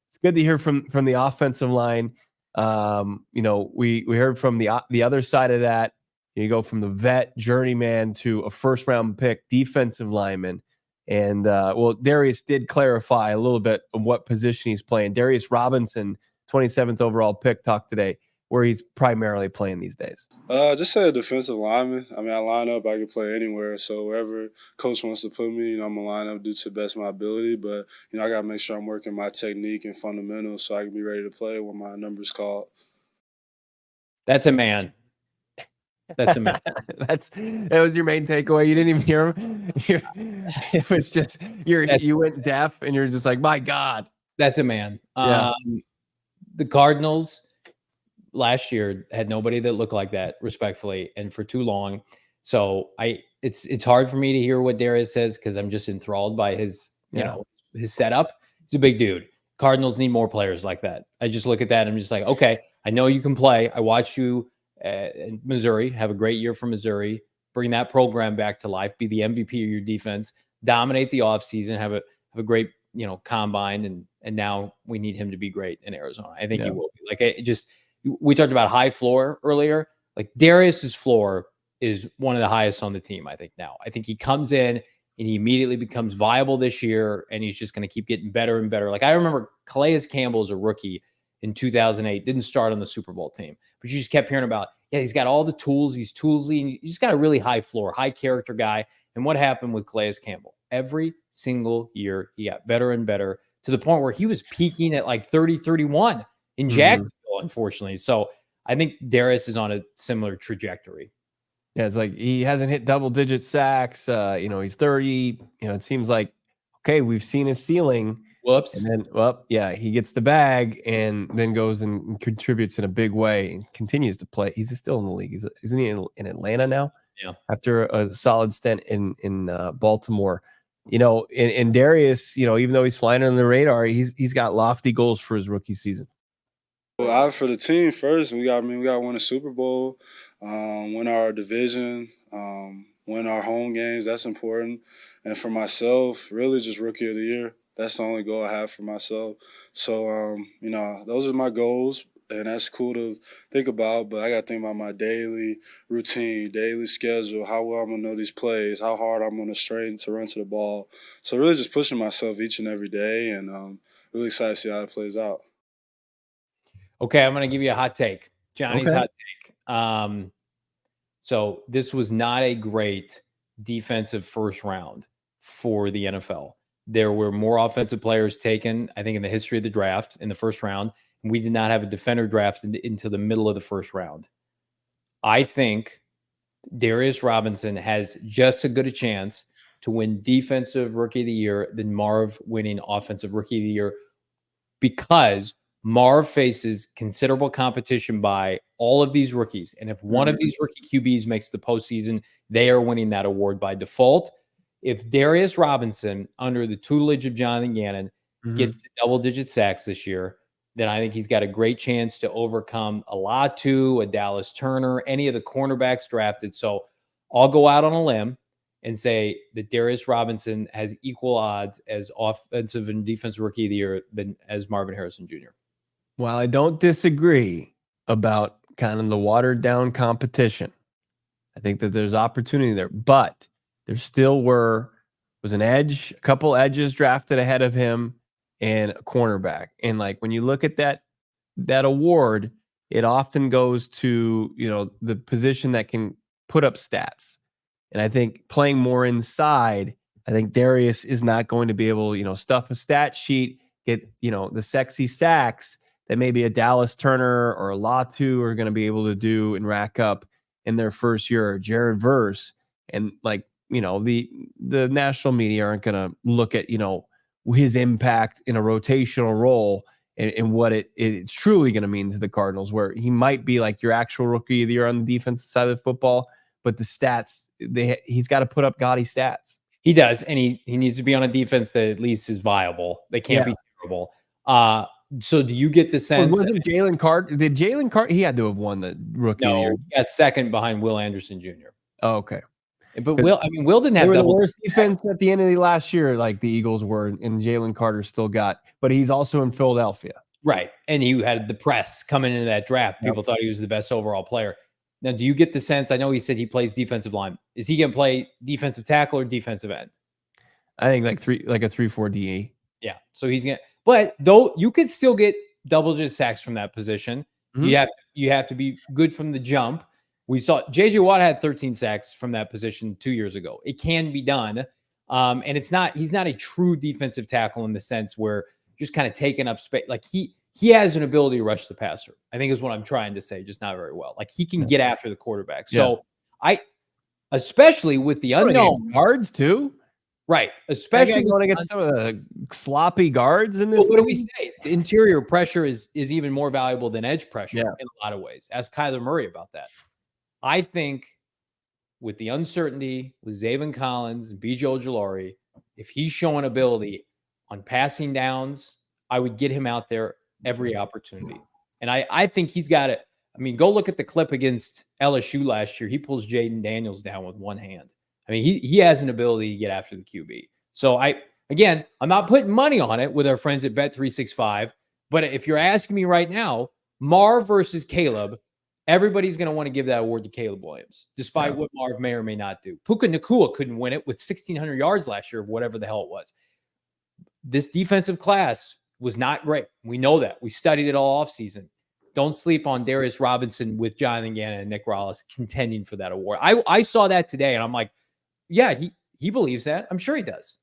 it's good to hear from the offensive line. You know, we heard from the other side of that. You go from the vet journeyman to a first round pick defensive lineman. And, well, Darius did clarify a little bit of what position he's playing. Darius Robinson, 27th overall pick, talked today where he's primarily playing these days. Just say a defensive lineman. I mean, I line up, I can play anywhere. So wherever coach wants to put me, you know, I'm going to line up, do to the best of my ability. But, you know, I got to make sure I'm working my technique and fundamentals so I can be ready to play when my number's called. That's a man. That's a man. That was your main takeaway. You didn't even hear him. It was just you went deaf, and you're just like, my God, that's a man. Yeah. The Cardinals last year had nobody that looked like that, respectfully, and for too long. So it's hard for me to hear what Darius says because I'm just enthralled by his his setup. He's a big dude. Cardinals need more players like that. I just look at that and I'm just like, okay, I know you can play. I watched you in Missouri, have a great year for Missouri, bring that program back to life, be the MVP of your defense, dominate the offseason, have a great, combine, and now we need him to be great in Arizona. I think he will be. Like, we talked about high floor earlier. Like, Darius's floor is one of the highest on the team, I think now. I think he comes in and he immediately becomes viable this year, and he's just going to keep getting better and better. Like, I remember Calais Campbell as a rookie in 2008, didn't start on the Super Bowl team, but you just kept hearing about, he's got all the tools, he's toolsy, and he's got a really high floor, high character guy. And what happened with Calais Campbell? Every single year, he got better and better to the point where he was peaking at like 30-31 in Jacksonville, unfortunately. So I think Darius is on a similar trajectory. Yeah, it's like he hasn't hit double-digit sacks. He's 30. It seems like, okay, we've seen his ceiling. Whoops. And then, he gets the bag and then goes and contributes in a big way and continues to play. He's still in the league. Isn't he in Atlanta now? Yeah. After a solid stint in Baltimore. And Darius, even though he's flying under the radar, he's got lofty goals for his rookie season. Well, for the team first, we got to win a Super Bowl, win our division, win our home games. That's important. And for myself, really just rookie of the year. that's the only goal I have for myself. So, you know, those are my goals. And that's cool to think about, but I got to think about my daily routine, daily schedule, how well I'm going to know these plays, how hard I'm going to strain to run to the ball. So really just pushing myself each and every day, and really excited to see how it plays out. Okay, I'm going to give you a hot take. Johnny's hot take. So this was not a great defensive first round for the NFL. There were more offensive players taken, I think, in the history of the draft in the first round. We did not have a defender drafted into the middle of the first round. I think Darius Robinson has just as good a chance to win Defensive Rookie of the Year than Marv winning Offensive Rookie of the Year, because Marv faces considerable competition by all of these rookies. And if one of these rookie QBs makes the postseason, they are winning that award by default. If Darius Robinson, under the tutelage of Jonathan Gannon, gets to double-digit sacks this year, then I think he's got a great chance to overcome a Latu, a Dallas Turner, any of the cornerbacks drafted. So I'll go out on a limb and say that Darius Robinson has equal odds as offensive and defensive rookie of the year than as Marvin Harrison Jr. Well, I don't disagree about kind of the watered down competition. I think that there's opportunity there, but there still was an edge, a couple edges drafted ahead of him, and a cornerback. And like when you look at that award, it often goes to, you know, the position that can put up stats. And I think playing more inside, I think Darius is not going to be able, you know, stuff a stat sheet, get, you know, the sexy sacks that maybe a Dallas Turner or a Latu are going to be able to do and rack up in their first year, or Jared Verse. And like, you know, the national media aren't going to look at, you know, his impact in a rotational role and what it's truly going to mean to the Cardinals, where he might be like your actual rookie of the year on the defensive side of the football, but the stats, he's got to put up gaudy stats. He does, and he needs to be on a defense that at least is viable. They can't be terrible. So do you get the sense? Wasn't Jalen Carter? Did Jalen Carter? He had to have won the rookie of the year. He got second behind Will Anderson Jr. Oh, okay. But Will didn't have the worst defense at the end of the last year, like the Eagles were, and Jalen Carter still got, but he's also in Philadelphia. Right. And he had the press coming into that draft. People thought he was the best overall player. Now, do you get the sense? I know he said he plays defensive line. Is he going to play defensive tackle or defensive end? I think like a 3-4 DE. Yeah. So he's going to, but though you could still get double-digit sacks from that position. You have to be good from the jump. We saw J.J. Watt had 13 sacks from that position 2 years ago. It can be done. And he's not a true defensive tackle in the sense where just kind of taking up space. Like he has an ability to rush the passer, I think is what I'm trying to say, just not very well. Like he can get after the quarterback. So especially with the unknown guards too. Right. Especially going to get some of the sloppy guards in this. What do we say? The interior pressure is even more valuable than edge pressure in a lot of ways. Ask Kyler Murray about that. I think with the uncertainty with Zaven Collins and B.J. Ojulari, if he's showing ability on passing downs, I would get him out there every opportunity. And I think he's got it. I mean, go look at the clip against LSU last year. He pulls Jaden Daniels down with one hand. I mean, he has an ability to get after the QB. So I'm not putting money on it with our friends at Bet365. But if you're asking me right now, Marv versus Caleb, everybody's going to want to give that award to Caleb Williams, despite what Marv may or may not do. Puka Nacua couldn't win it with 1,600 yards last year of whatever the hell it was. This defensive class was not great. We know that. We studied it all offseason. Don't sleep on Darius Robinson with Jonathan Gannon and Nick Rallis contending for that award. I saw that today, and I'm like, yeah, he believes that. I'm sure he does.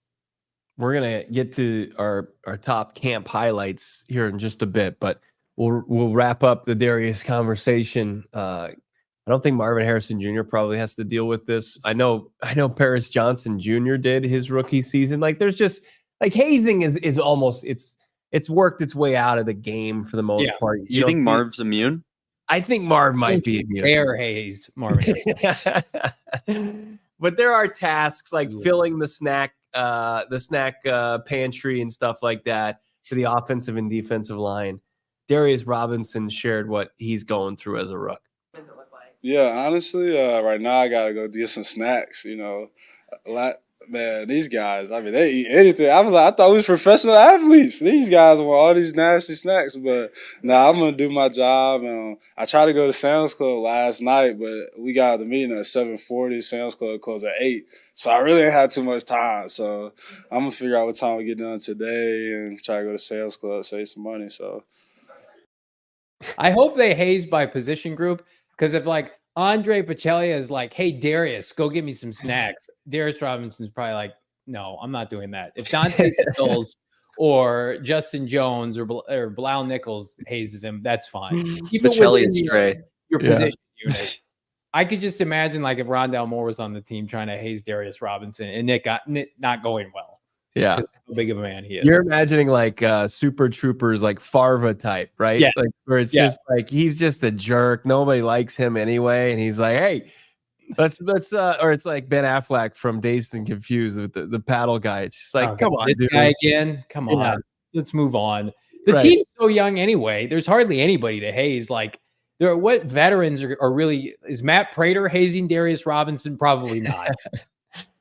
We're going to get to our top camp highlights here in just a bit, but we'll wrap up the Darius conversation. I don't think Marvin Harrison Jr. probably has to deal with this. I know Paris Johnson Jr. did his rookie season. Like there's just like hazing is almost it's worked its way out of the game for the most part. You think Marv's immune? I think Marv might be immune. Air haze, Marvin. But there are tasks like filling the snack pantry and stuff like that for the offensive and defensive line. Darius Robinson shared what he's going through as a rook. Yeah, honestly, right now I gotta go get some snacks. You know, Man, these guys, I mean, they eat anything. I thought we was professional athletes. These guys want all these nasty snacks, but nah, I'm gonna do my job. I tried to go to Sam's Club last night, but we got the meeting at 7:40. Sam's Club closed at 8, so I really ain't had too much time. So I'm gonna figure out what time we get done today and try to go to Sam's Club, save some money. So I hope they haze by position group, because if like Andre Pacellia is like, hey, Darius, go get me some snacks, Darius Robinson's probably like, no, I'm not doing that. If Dante Stills or Justin Jones or Bilal Nichols hazes him, that's fine. Keep it within your position unit. I could just imagine like if Rondale Moore was on the team trying to haze Darius Robinson and Nick not going well. Yeah. How big of a man he is. You're imagining like Super Troopers, like Farva type, right? Yeah. Like where it's just like he's just a jerk. Nobody likes him anyway. And he's like, hey, let's or it's like Ben Affleck from Dazed and Confused with the paddle guy. It's just like, come on, this dude. guy again. Come on. Let's move on. The team's so young anyway. There's hardly anybody to haze. Like what veterans are really, is Matt Prater hazing Darius Robinson? Probably not.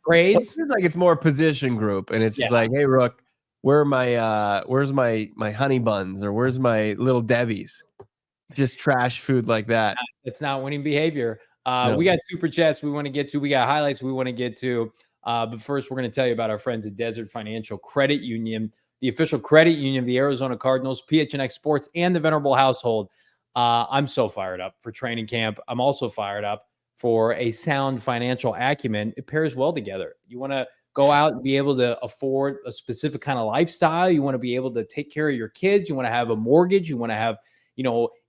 Grades? It seems like it's more position group, and it's just like, hey, Rook, where's my honey buns, or where's my little Debbie's? Just trash food like that. It's not winning behavior. We got super chats we want to get to. We got highlights we want to get to. But first, we're going to tell you about our friends at Desert Financial Credit Union, the official credit union of the Arizona Cardinals, PHNX Sports, and the Venerable household. I'm so fired up for training camp. I'm also fired up for a sound financial acumen. It pairs well together. You want to go out and be able to afford a specific kind of lifestyle. You want to be able to take care of your kids. You want to have a mortgage. You want to have,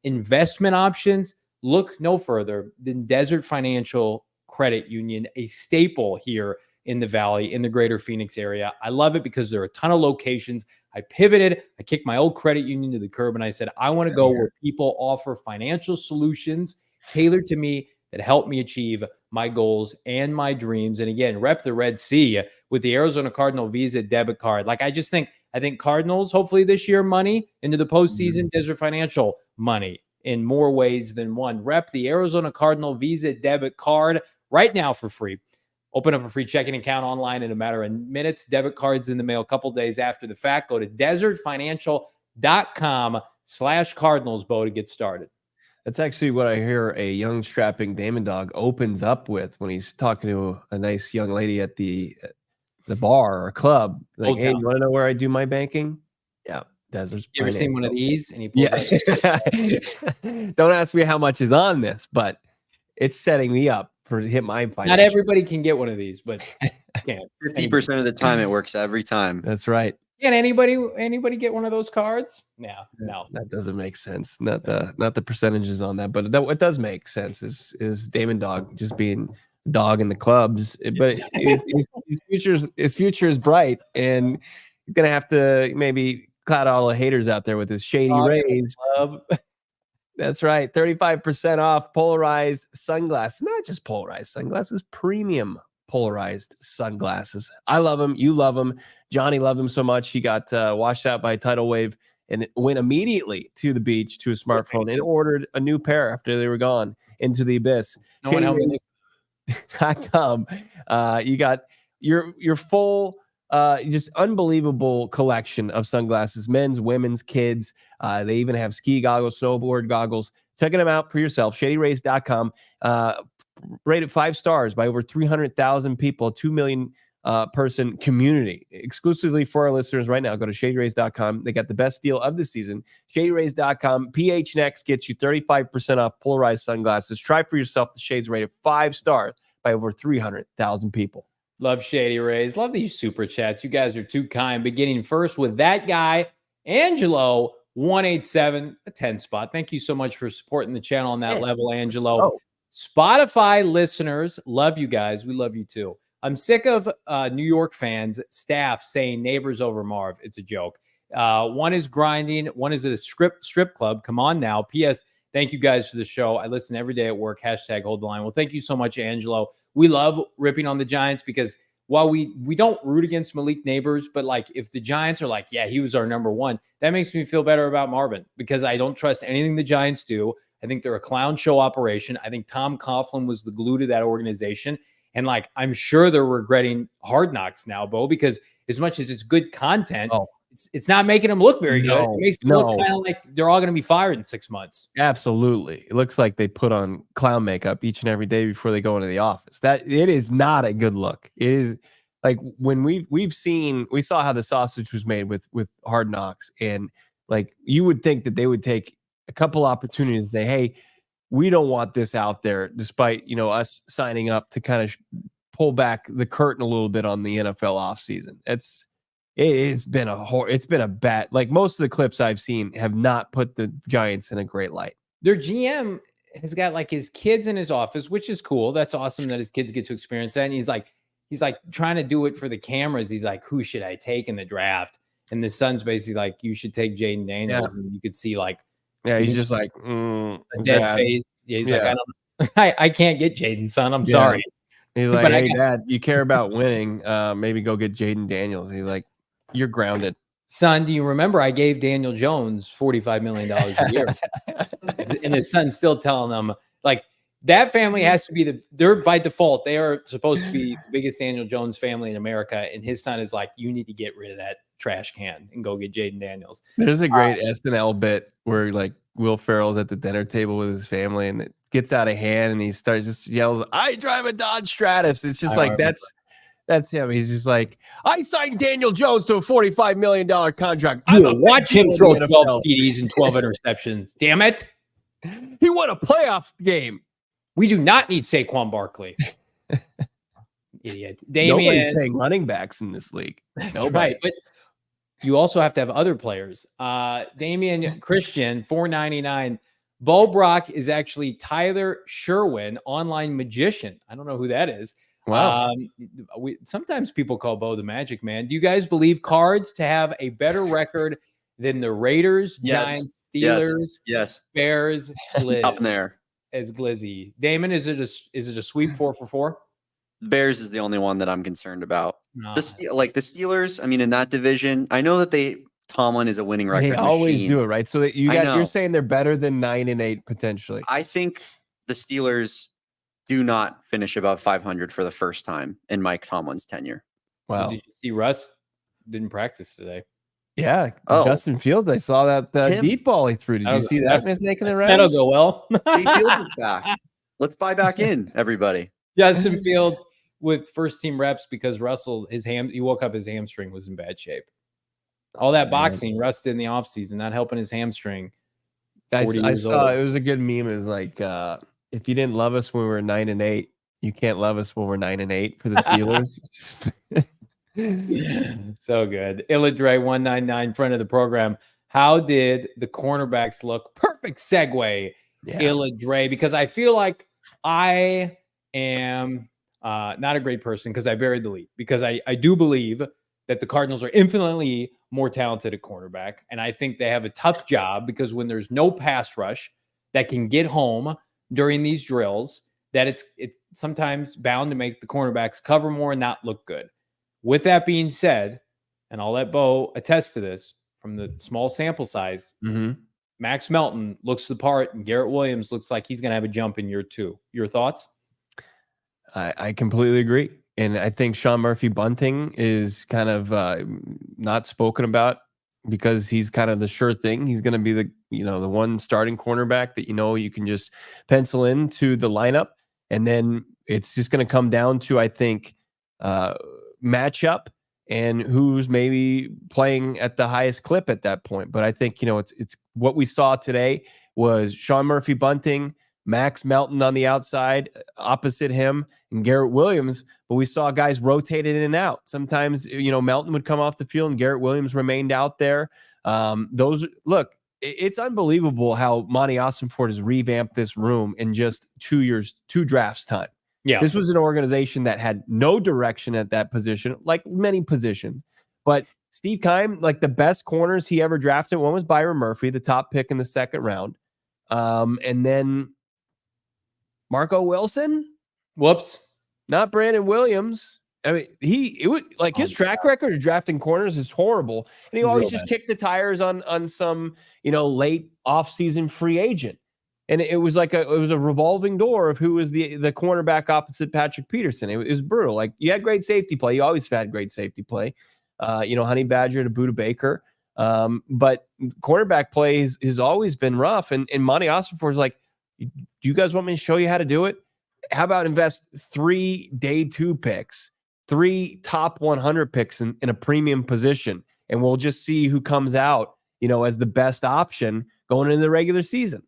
investment options. Look no further than Desert Financial Credit Union, a staple here in the Valley, in the greater Phoenix area. I love it because there are a ton of locations. I pivoted. I kicked my old credit union to the curb, and I said, I want to go where people offer financial solutions tailored to me that help me achieve my goals and my dreams. And again, rep the Red Sea with the Arizona Cardinal Visa debit card. Like I think Cardinals, hopefully this year, money into the postseason, Desert Financial money in more ways than one. Rep the Arizona Cardinal Visa debit card right now for free. Open up a free checking account online in a matter of minutes. Debit cards in the mail a couple days after the fact. Go to desertfinancial.com/CardinalsBo to get started. That's actually what I hear a young strapping Damon Dawg opens up with when he's talking to a nice young lady at the bar or club. Like, hey, you want to know where I do my banking? Yeah, Desert. You ever seen one of these? And he pulls Don't ask me how much is on this, but it's setting me up for to hit my financial. Not everybody can get one of these, but 50% of the time it works every time. That's right. Can anybody get one of those cards? No. That doesn't make sense. Not the percentages on that, but what does make sense is Damon Dawg just being a dog in the clubs. But his future is bright, and he's gonna have to maybe cloud all the haters out there with his shady rays. That's right. 35% off polarized sunglasses. Not just polarized sunglasses, premium polarized sunglasses. I love them. You love them. Johnny loved him so much he got washed out by a tidal wave and went immediately to the beach to a smartphone and ordered a new pair after they were gone into the abyss. No one helped me. You got your full just unbelievable collection of sunglasses, men's, women's, kids. They even have ski goggles, snowboard goggles. Checking them out for yourself. ShadyRays.com. Rated 5 stars by over 300,000 people, 2 million person community exclusively for our listeners right now. Go to ShadyRays.com. They got the best deal of the season. ShadyRays.com. PHNX gets you 35% off polarized sunglasses. Try for yourself the shades rated 5 stars by over 300,000 people. Love Shady Rays. Love these super chats. You guys are too kind. Beginning first with that guy, Angelo 187, a 10 spot. Thank you so much for supporting the channel on that level, Angelo. Spotify listeners, love you guys. We love you too. I'm sick of New York fans, staff saying neighbors over Marv. It's a joke. One is grinding. One is at a strip club. Come on now. P.S. Thank you guys for the show. I listen every day at work. Hashtag hold the line. Well, thank you so much, Angelo. We love ripping on the Giants because while we don't root against Malik Neighbors, but like if the Giants are like, yeah, he was our number one, that makes me feel better about Marvin because I don't trust anything the Giants do. I think they're a clown show operation. I think Tom Coughlin was the glue to that organization. And like, I'm sure they're regretting Hard Knocks now, Bo, because as much as it's good content, it's not making them look very good. It makes them look kind of like they're all going to be fired in 6 months. Absolutely. It looks like they put on clown makeup each and every day before they go into the office. That it is not a good look. It is like when we saw how the sausage was made with Hard Knocks, and like you would think that they would take a couple opportunities to say, hey, we don't want this out there, despite us signing up to kind of pull back the curtain a little bit on the NFL offseason. It's been a bad, like most of the clips I've seen have not put the Giants in a great light. Their GM has got like his kids in his office, which is cool. That's awesome that his kids get to experience that. And he's like trying to do it for the cameras. He's like, who should I take in the draft? And the son's basically like, you should take Jaden Daniels. Yeah. And you could see like, he's just like a dead face. Yeah, he's like, I don't, I can't get Jaden, son. I'm sorry. He's like, hey, Dad, you care about winning? Maybe go get Jaden Daniels. He's like, you're grounded. Son, do you remember I gave Daniel Jones $45 million a year? And his son's still telling them, like, that family has to be they're by default, they are supposed to be the biggest Daniel Jones family in America. And his son is like, you need to get rid of that trash can and go get Jaden Daniels. There's a great SNL bit where like Will Ferrell's at the dinner table with his family and it gets out of hand and he starts just yells, I drive a Dodge Stratus. It's just like, that's him. He's just like, I signed Daniel Jones to a $45 million contract. Watch him throw 12 TDs and 12 interceptions. Damn it. He won a playoff game. We do not need Saquon Barkley. Idiot. Damon. Nobody's paying running backs in this league. That's right. But you also have to have other players. Damian Christian, $4.99. Bo Brock is actually Tyler Sherwin, online magician. I don't know who that is. Wow. Sometimes people call Bo the Magic Man. Do you guys believe Cards to have a better record than the Raiders, Giants, Steelers, Bears, Blizz, up in there as Glizzy? Damon, is it a sweep 4 for 4? Bears is the only one that I'm concerned about. The Steelers, I mean, in that division, I know that Tomlin is a winning record. They always do it, right? So that you're saying they're better than 9-8 potentially. I think the Steelers do not finish above 500 for the first time in Mike Tomlin's tenure. Wow. Did you see Russ didn't practice today? Yeah. Justin Fields, I saw that deep ball he threw. Did you see that making the rounds? That'll go well. Jay Fields is back. Let's buy back in, everybody. Justin Fields with first team reps because Russell, he woke up, his hamstring was in bad shape. All that boxing, Russ did in the offseason, not helping his hamstring. I saw it was a good meme. It was like, if you didn't love us when we were 9-8, you can't love us when we're 9-8 for the Steelers. So good. Illadre 199, front of the program. How did the cornerbacks look? Perfect segue, Illadre, because I feel like I am not a great person because I buried the lead, because I do believe that the Cardinals are infinitely more talented at cornerback. And I think they have a tough job because when there's no pass rush that can get home during these drills, that it's sometimes bound to make the cornerbacks cover more and not look good. With that being said, and I'll let Bo attest to this from the small sample size, Max Melton looks the part and Garrett Williams looks like he's going to have a jump in year 2. Your thoughts? I completely agree. And I think Sean Murphy-Bunting is kind of not spoken about because he's kind of the sure thing. He's going to be the one starting cornerback that you can just pencil into the lineup. And then it's just going to come down to, I think, matchup and who's maybe playing at the highest clip at that point. But I think, it's what we saw today was Sean Murphy-Bunting, Max Melton on the outside, opposite him, and Garrett Williams. But we saw guys rotated in and out. Sometimes, Melton would come off the field and Garrett Williams remained out there. It's unbelievable how Monty Ossenfort has revamped this room in just 2 drafts time. Yeah. This was an organization that had no direction at that position, like many positions. But Steve Keim, like the best corners he ever drafted, one was Byron Murphy, the top pick in the second round. And then Marco Wilson. Whoops. Not Brandon Williams. I mean, his track record of drafting corners is horrible. And he always just kicked the tires on some, late offseason free agent. And it was like it was a revolving door of who was the cornerback opposite Patrick Peterson. It was brutal. Like, you had great safety play. You always had great safety play. Honey Badger to Buda Baker. But cornerback play has always been rough. And Monty Ossenfort is like, do you guys want me to show you how to do it? How about invest 3 day 2 picks, 3 top 100 picks in a premium position, and we'll just see who comes out, as the best option going into the regular season.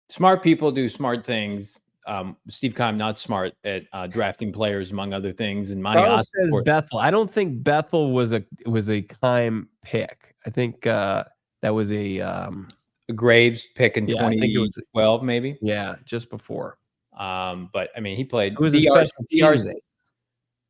Smart people do smart things. Steve Keim not smart at drafting players, among other things. And Monty Carl says Bethel. I don't think Bethel was a Keim pick. I think that was a Graves pick in 2012, maybe. Yeah, just before. But I mean, he played. It was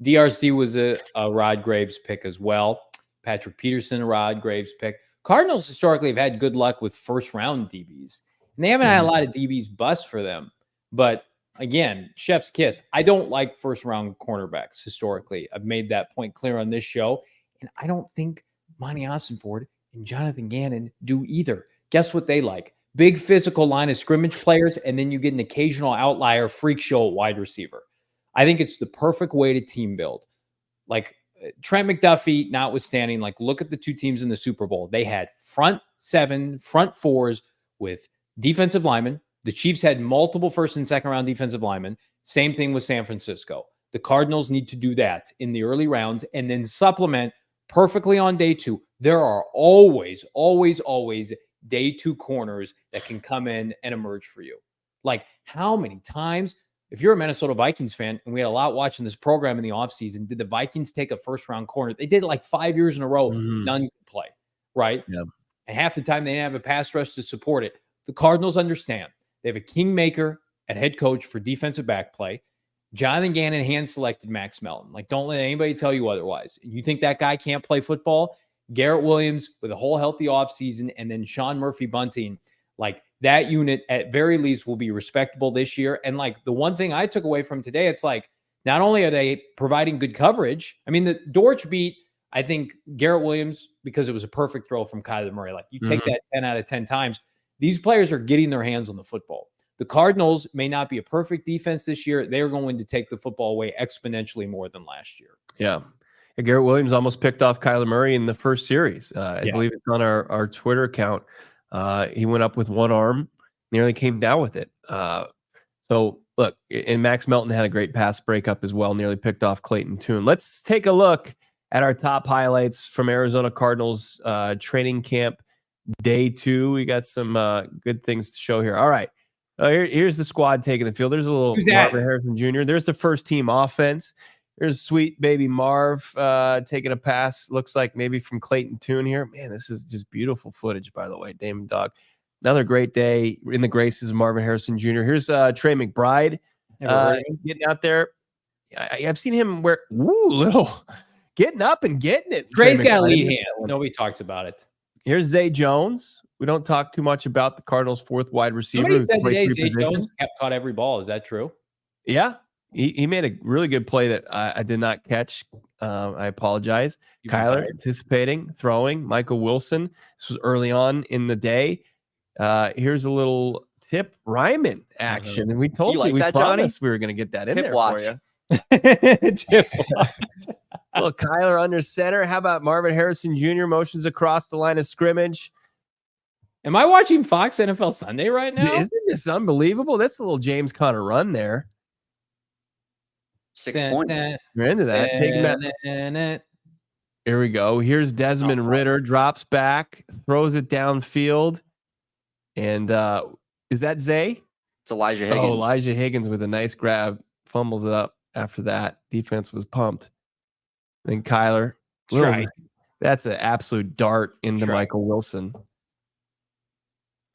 DRC was a Rod Graves pick as well. Patrick Peterson, a Rod Graves pick. Cardinals historically have had good luck with first round DBs, and they haven't had a lot of DBs bust for them. But again, chef's kiss. I don't like first round cornerbacks historically. I've made that point clear on this show, and I don't think Monty Ossenfort and Jonathan Gannon do either. Guess what they like? Big physical line of scrimmage players, and then you get an occasional outlier freak show at wide receiver. I think it's the perfect way to team build. Like Trent McDuffie notwithstanding, like look at the 2 teams in the Super Bowl. They had front 7, front 4s with defensive linemen. The Chiefs had multiple first and second round defensive linemen. Same thing with San Francisco. The Cardinals need to do that in the early rounds and then supplement perfectly on day 2. There are always day 2 corners that can come in and emerge for you. Like, how many times, if you're a Minnesota Vikings fan, and we had a lot watching this program in the offseason, did the Vikings take a first-round corner? They did it like 5 years in a row. None could play, right? Yeah. And half the time, they didn't have a pass rush to support it. The Cardinals understand. They have a kingmaker at head coach for defensive back play. Jonathan Gannon hand-selected Max Melton. Like, don't let anybody tell you otherwise. You think that guy can't play football? Garrett Williams with a whole healthy offseason, and then Sean Murphy-Bunting, like that unit at very least will be respectable this year. And like the one thing I took away from today, it's like not only are they providing good coverage, I mean, the Dortch beat, I think Garrett Williams, because it was a perfect throw from Kyler Murray. Like you take that 10 out of 10 times. These players are getting their hands on the football. The Cardinals may not be a perfect defense this year. They're going to take the football away exponentially more than last year. Yeah. Garrett Williams almost picked off Kyler Murray in the first series. I believe it's on our Twitter account. He went up with one arm, nearly came down with it. So look, and Max Melton had a great pass breakup as well, nearly picked off Clayton Tune. Let's take a look at our top highlights from Arizona Cardinals training camp day 2. We got some good things to show here. All right. Here's the squad taking the field. There's a little Marvin Harrison Jr. There's the first team offense. There's sweet baby Marv taking a pass. Looks like maybe from Clayton Tune here. Man, this is just beautiful footage, by the way. Damon, Dawg. Another great day in the graces of Marvin Harrison Jr. Here's Trey McBride getting out there. I've seen him wear little getting up and getting it. Trey's got lead hands. Nobody talks about it. Here's Zay Jones. We don't talk too much about the Cardinals' 4th wide receiver. Somebody said today Zay Jones caught every ball. Is that true? Yeah. He made a really good play that I did not catch. I apologize. Kyler anticipating, throwing. Michael Wilson. This was early on in the day. Here's a little Tip Reiman action. And we told you we promised we were going to get that in there for you. Tip watch. Little Kyler under center. How about Marvin Harrison Jr. motions across the line of scrimmage? Am I watching Fox NFL Sunday right now? Isn't this unbelievable? That's a little James Conner run there. 6 points. You're into that. Taking that. Here we go. Here's Desmond Ridder. Drops back. Throws it downfield. And is that Zay? It's Elijah Higgins. Oh, Elijah Higgins with a nice grab. Fumbles it up after that. Defense was pumped. Then Kyler. That's an absolute dart into Michael Wilson.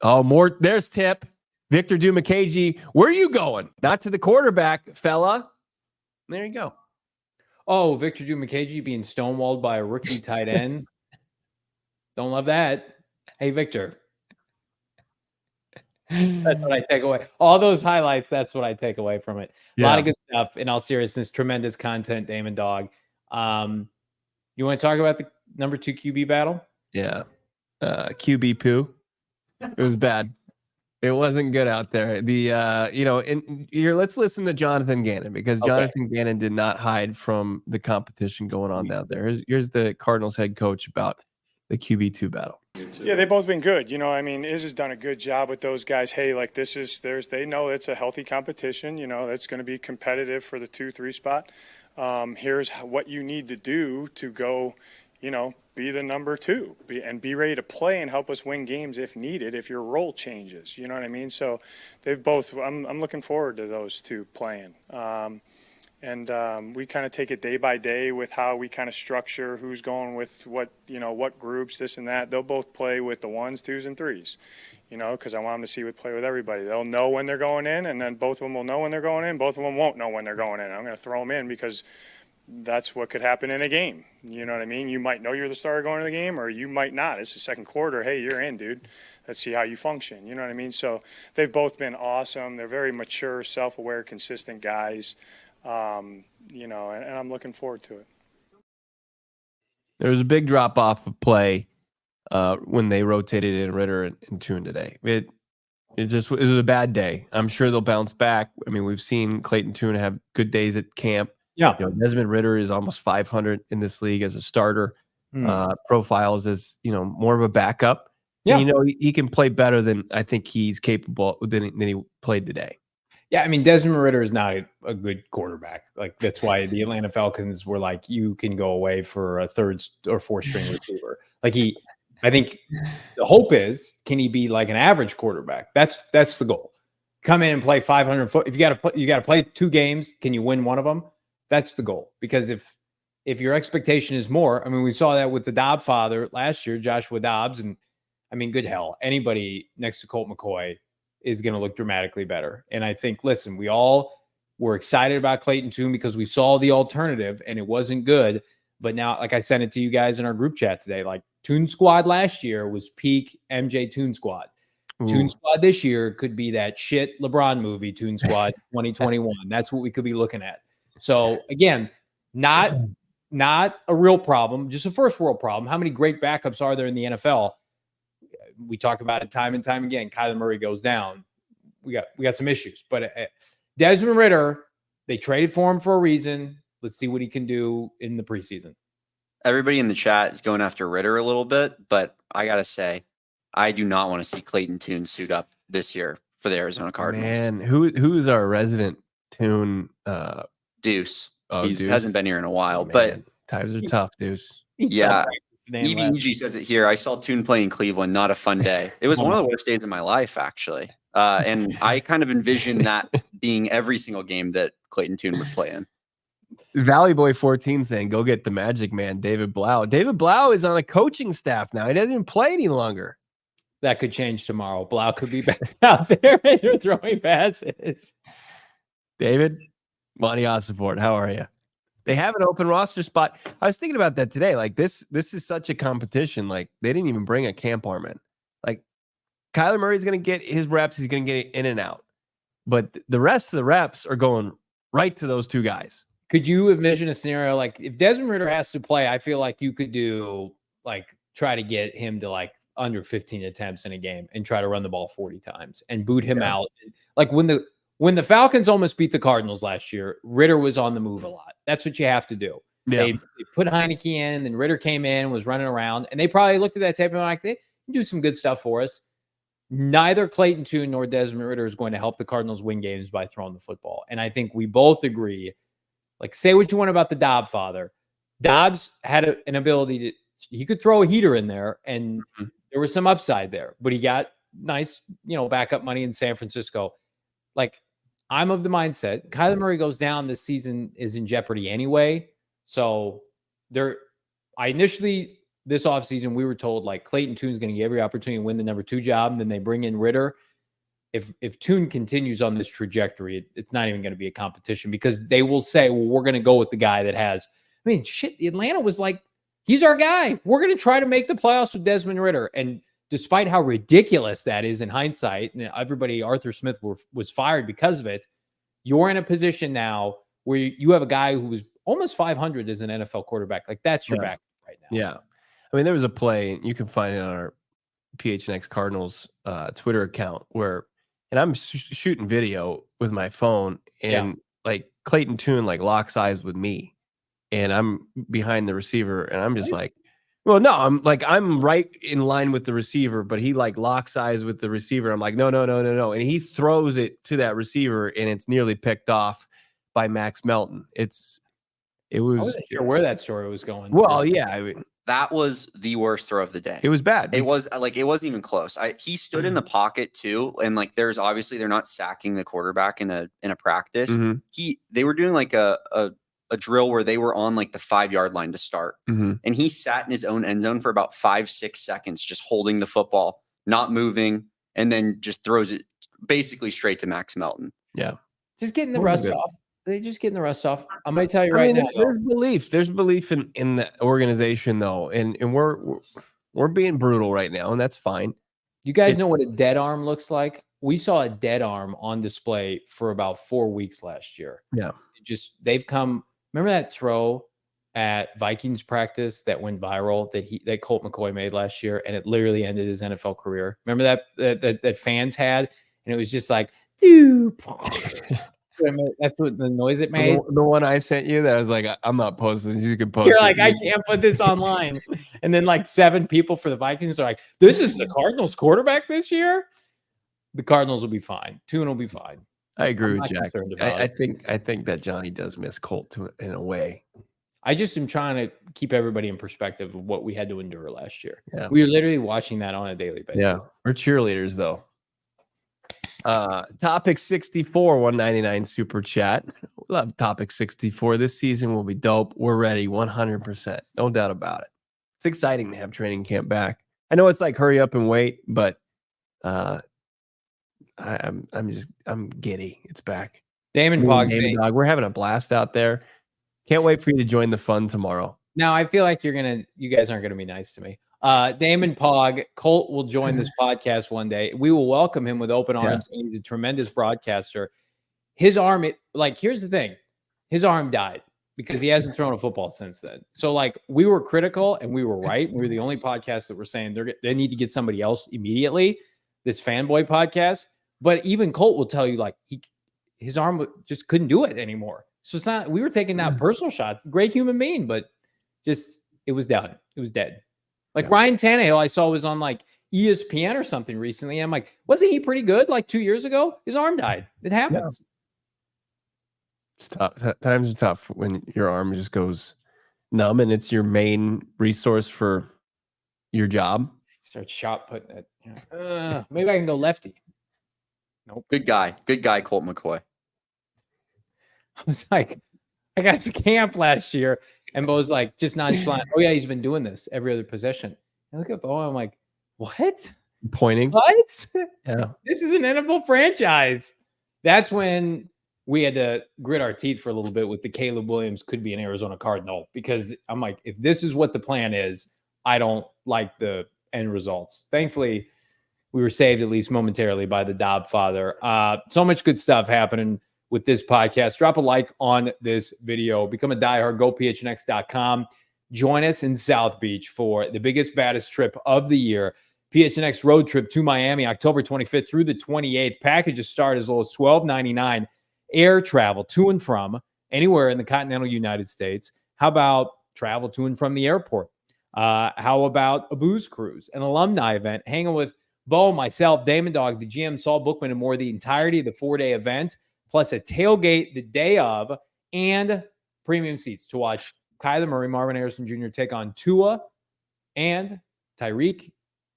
Oh, more. There's Tip. Victor Dumakaji. Where are you going? Not to the quarterback, fella. There you go. Oh, Victor Dumakaji being stonewalled by a rookie tight end. Don't love that. Hey, Victor. That's what I take away. All those highlights, that's what I take away from it. A lot of good stuff. In all seriousness, tremendous content, Damon, Dawg. You want to talk about the number 2 QB battle? Yeah. QB poo. It was bad. It wasn't good out there. The and here, let's listen to Jonathan Gannon, because Jonathan Gannon did not hide from the competition going on down there. Here's the Cardinals head coach about the QB2 battle. Yeah, they've both been good. I mean, Iz has done a good job with those guys. Hey, like they know it's a healthy competition. That's going to be competitive for the 2-3 spot. Here's what you need to do to go, be the number 2 and be ready to play and help us win games if needed, if your role changes. You know what I mean? So they've both, I'm looking forward to those two playing. And we kind of take it day by day with how we kind of structure who's going with what, what groups, this and that. They'll both play with the 1s, 2s, and 3s, because I want them to see play with everybody. They'll know when they're going in, and then both of them will know when they're going in. Both of them won't know when they're going in. I'm going to throw them in because that's what could happen in a game. You know what I mean? You might know you're the starter going to the game, or you might not. It's the second quarter. Hey, you're in, dude. Let's see how you function. You know what I mean? So they've both been awesome. They're very mature, self-aware, consistent guys. And I'm looking forward to it. There was a big drop off of play when they rotated in Ritter and Tune today. It was a bad day. I'm sure they'll bounce back. I mean, we've seen Clayton Tune have good days at camp. Yeah. Desmond Ritter is almost 500 in this league as a starter. Profiles as, more of a backup. Yeah. And, he can play better than I think he's capable than he played today. Yeah, I mean, Desmond Ritter is not a good quarterback. Like, that's why the Atlanta Falcons were like, you can go away for a 3rd or 4th string receiver. I think the hope is, can he be like an average quarterback? That's the goal. Come in and play 500 foot. If you got to play 2 games, can you win one of them? That's the goal. Because if your expectation is more, I mean, we saw that with the Dobbs father last year, Joshua Dobbs, and I mean, good hell, anybody next to Colt McCoy is going to look dramatically better. And I think, listen, we all were excited about Clayton Tune because we saw the alternative and it wasn't good. But now, like I sent it to you guys in our group chat today, like Tune Squad last year was peak MJ Tune Squad. Ooh. Tune Squad this year could be that shit LeBron movie, Tune Squad 2021. That's what we could be looking at. So again, not a real problem, just a first world problem. How many great backups are there in the NFL? We talk about it time and time again. Kyler Murray goes down. We got some issues, but Desmond Ritter, they traded for him for a reason. Let's see what he can do in the preseason. Everybody in the chat is going after Ritter a little bit, but I gotta say, I do not want to see Clayton Tune suit up this year for the Arizona Cardinals. Man, who's our resident Tune? Deuce. Oh, He Deuce. hasn't been here in a while, Man, but times are tough, Deuce. Yeah. EBG says it here. I saw Tune play in Cleveland. Not a fun day. It was one of the worst days of my life, actually. And I kind of envision that being every single game that Clayton Tune would play in. Valley Boy 14 saying, go get the magic man, David Blau. David Blau is on a coaching staff now. He doesn't even play any longer. That could change tomorrow. Blau could be back out there and you're throwing passes. David, Monty support. How are you? They have an open roster spot. I was thinking about that today. Like this is such a competition. Like they didn't even bring a camp arm in. Like Kyler Murray's going to get his reps. He's going to get in and out. But the rest of the reps are going right to those 2 guys. Could you envision a scenario like if Desmond Ritter has to play, I feel like you could do try to get him to under 15 attempts in a game and try to run the ball 40 times and boot him out. Like when the Falcons almost beat the Cardinals last year, Ritter was on the move a lot. That's what you have to do. Yeah. They put Heineke in, then Ritter came in, was running around, and they probably looked at that tape and were like, they can do some good stuff for us. Neither Clayton Tune nor Desmond Ritter is going to help the Cardinals win games by throwing the football. And I think we both agree, say what you want about the Dobbs father. Dobbs had an ability he could throw a heater in there, and there was some upside there, but he got nice, backup money in San Francisco. I'm of the mindset Kyler Murray goes down, this season is in jeopardy anyway. So this offseason, we were told Clayton Tune's going to get every opportunity to win the number 2 job. And then they bring in Ritter. If Tune continues on this trajectory, it's not even going to be a competition because they will say, well, we're going to go with the guy that has, Atlanta was like, he's our guy. We're going to try to make the playoffs with Desmond Ritter. And despite how ridiculous that is in hindsight, and Arthur Smith was fired because of it, you're in a position now where you have a guy who was almost 500 as an NFL quarterback. That's your back right now. Yeah. There was a play, you can find it on our PHNX Cardinals Twitter account and I'm shooting video with my phone, and like Clayton Tune like locks eyes with me, and I'm behind the receiver, and I'm just like, well, no, I'm right in line with the receiver, but he like locks eyes with the receiver. I'm like, no, and he throws it to that receiver, and it's nearly picked off by Max Melton. I wasn't sure where that story was going. Well, yeah, I mean, that was the worst throw of the day. It was bad. It was like, it wasn't even close. He stood in the pocket too, and like there's obviously they're not sacking the quarterback in a practice. Mm-hmm. They were doing like a drill where they were on like the 5-yard line to start, and he sat in his own end zone for about 5-6 seconds, just holding the football, not moving, and then just throws it basically straight to Max Melton. Yeah, just getting the rust off. They just getting the rust off. I'm going to tell you right now. There's belief in the organization though, and we're being brutal right now, and that's fine. You guys know what a dead arm looks like? We saw a dead arm on display for about 4 weeks last year. Yeah, they've come. Remember that throw at Vikings practice that went viral that Colt McCoy made last year, and it literally ended his NFL career. Remember that fans had, and it was just like, dude. That's what the noise it made. The one I sent you, that was like, I'm not posting. You can post. You're like, I can't put this online. And then like 7 people for the Vikings are like, this is the Cardinals quarterback this year. The Cardinals will be fine. Tune will be fine. I agree with Jack. I think that Johnny does miss Colt in a way. I just am trying to keep everybody in perspective of what we had to endure last year. Yeah. We were literally watching that on a daily basis. Yeah, we're cheerleaders though. Topic 64, 199 super chat. Love topic 64. This season will be dope. We're ready 100%. No doubt about it. It's exciting to have training camp back. I know it's like hurry up and wait, but I'm giddy. It's back. Damon Pog, Dog, we're having a blast out there. Can't wait for you to join the fun tomorrow. Now I feel like you guys aren't gonna be nice to me. Damon Pog, Colt will join this podcast one day. We will welcome him with open arms, and he's a tremendous broadcaster. His arm, here's the thing. His arm died because he hasn't thrown a football since then. So, like, we were critical, and we were right. We were the only podcast that were saying they need to get somebody else immediately, this fanboy podcast. But even Colt will tell you, like, his arm just couldn't do it anymore. So it's not, we were taking that personal shots. Great human being, but just, it was done. It was dead. Like Ryan Tannehill, I saw was on like ESPN or something recently. I'm like, wasn't he pretty good like 2 years ago? His arm died. It happens. Yeah. It's tough. Times are tough when your arm just goes numb and it's your main resource for your job. Start shot putting it. Maybe I can go lefty. Nope. Good guy, Colt McCoy. I was like, I got to camp last year. And Bo's like, just nonchalant. Oh, yeah, he's been doing this every other possession. And look at Bo. I'm like, what? Pointing. What? Yeah. This is an NFL franchise. That's when we had to grit our teeth for a little bit with the Caleb Williams could be an Arizona Cardinal. Because I'm like, if this is what the plan is, I don't like the end results. Thankfully, we were saved at least momentarily by the Dawg father. So much good stuff happening with this podcast. Drop a like on this video. Become a diehard. Go PHNX.com. Join us in South Beach for the biggest, baddest trip of the year. PHNX road trip to Miami, October 25th through the 28th. Packages start as low as $12.99. Air travel to and from anywhere in the continental United States. How about travel to and from the airport? How about a booze cruise, an alumni event, hanging with Bo, myself, Damon, Dawg, the GM, Saul Bookman, and more the entirety of the 4-day event, plus a tailgate the day of, and premium seats to watch Kyler Murray, Marvin Harrison Jr. take on Tua and Tyreek.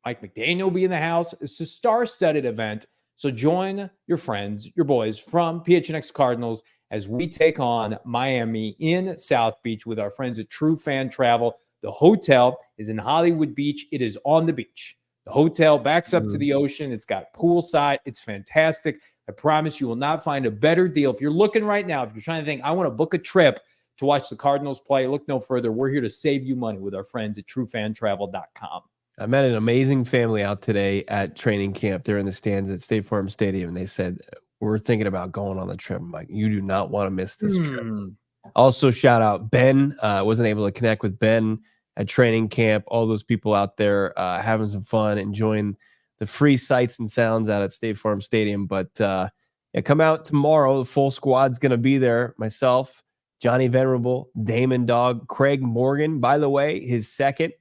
Mike McDaniel will be in the house. It's a star-studded event. So join your friends, your boys from PHNX Cardinals as we take on Miami in South Beach with our friends at True Fan Travel. The hotel is in Hollywood Beach. It is on the beach. The hotel backs up to the ocean. It's got poolside. It's fantastic. I promise you will not find a better deal. If you're looking right now, if you're trying to think, I want to book a trip to watch the Cardinals play, look no further. We're here to save you money with our friends at truefantravel.com. I met an amazing family out today at training camp. They're in the stands at State Farm Stadium, and they said, we're thinking about going on the trip. I'm like, you do not want to miss this trip. Also, shout out Ben. Wasn't able to connect with Ben at training camp, all those people out there having some fun, enjoying the free sights and sounds out at State Farm Stadium. But come out tomorrow. The full squad's going to be there. Myself, Johnny Venerable, Damon, Dawg, Craig Morgan. By the way, his second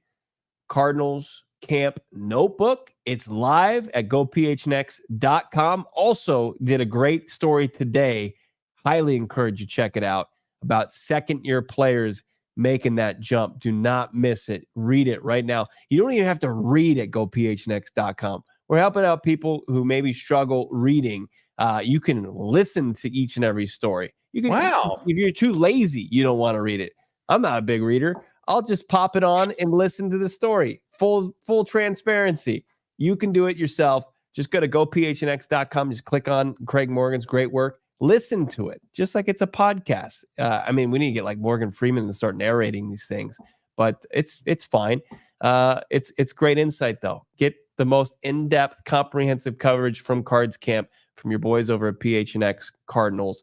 Cardinals camp notebook. It's live at gophnx.com. Also did a great story today. Highly encourage you check it out about second-year players making that jump. Do not miss it. Read it right now. You don't even have to read at gophnx.com. We're helping out people who maybe struggle reading. You can listen to each and every story. You can, wow. If you're too lazy, you don't want to read it. I'm not a big reader. I'll just pop it on and listen to the story. Full transparency. You can do it yourself. Just go to gophnx.com. Just click on Craig Morgan's great work. Listen to it, just like it's a podcast. I mean, we need to get like Morgan Freeman to start narrating these things, but it's fine. It's great insight, though. Get the most in-depth, comprehensive coverage from Cards Camp from your boys over at PHNX Cardinals.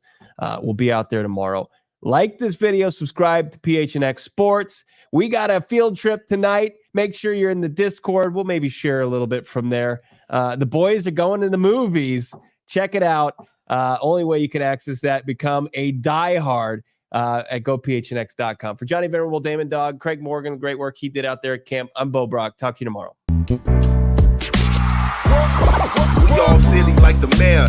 We'll be out there tomorrow. Like this video, subscribe to PHNX Sports. We got a field trip tonight. Make sure you're in the Discord. We'll maybe share a little bit from there. The boys are going to the movies. Check it out. Only way you can access that, become a diehard at gophnx.com. For Johnny Venerable, Damon, Dawg, Craig Morgan, great work he did out there at camp. I'm Bo Brock. Talk to you tomorrow. We all silly like the mayor.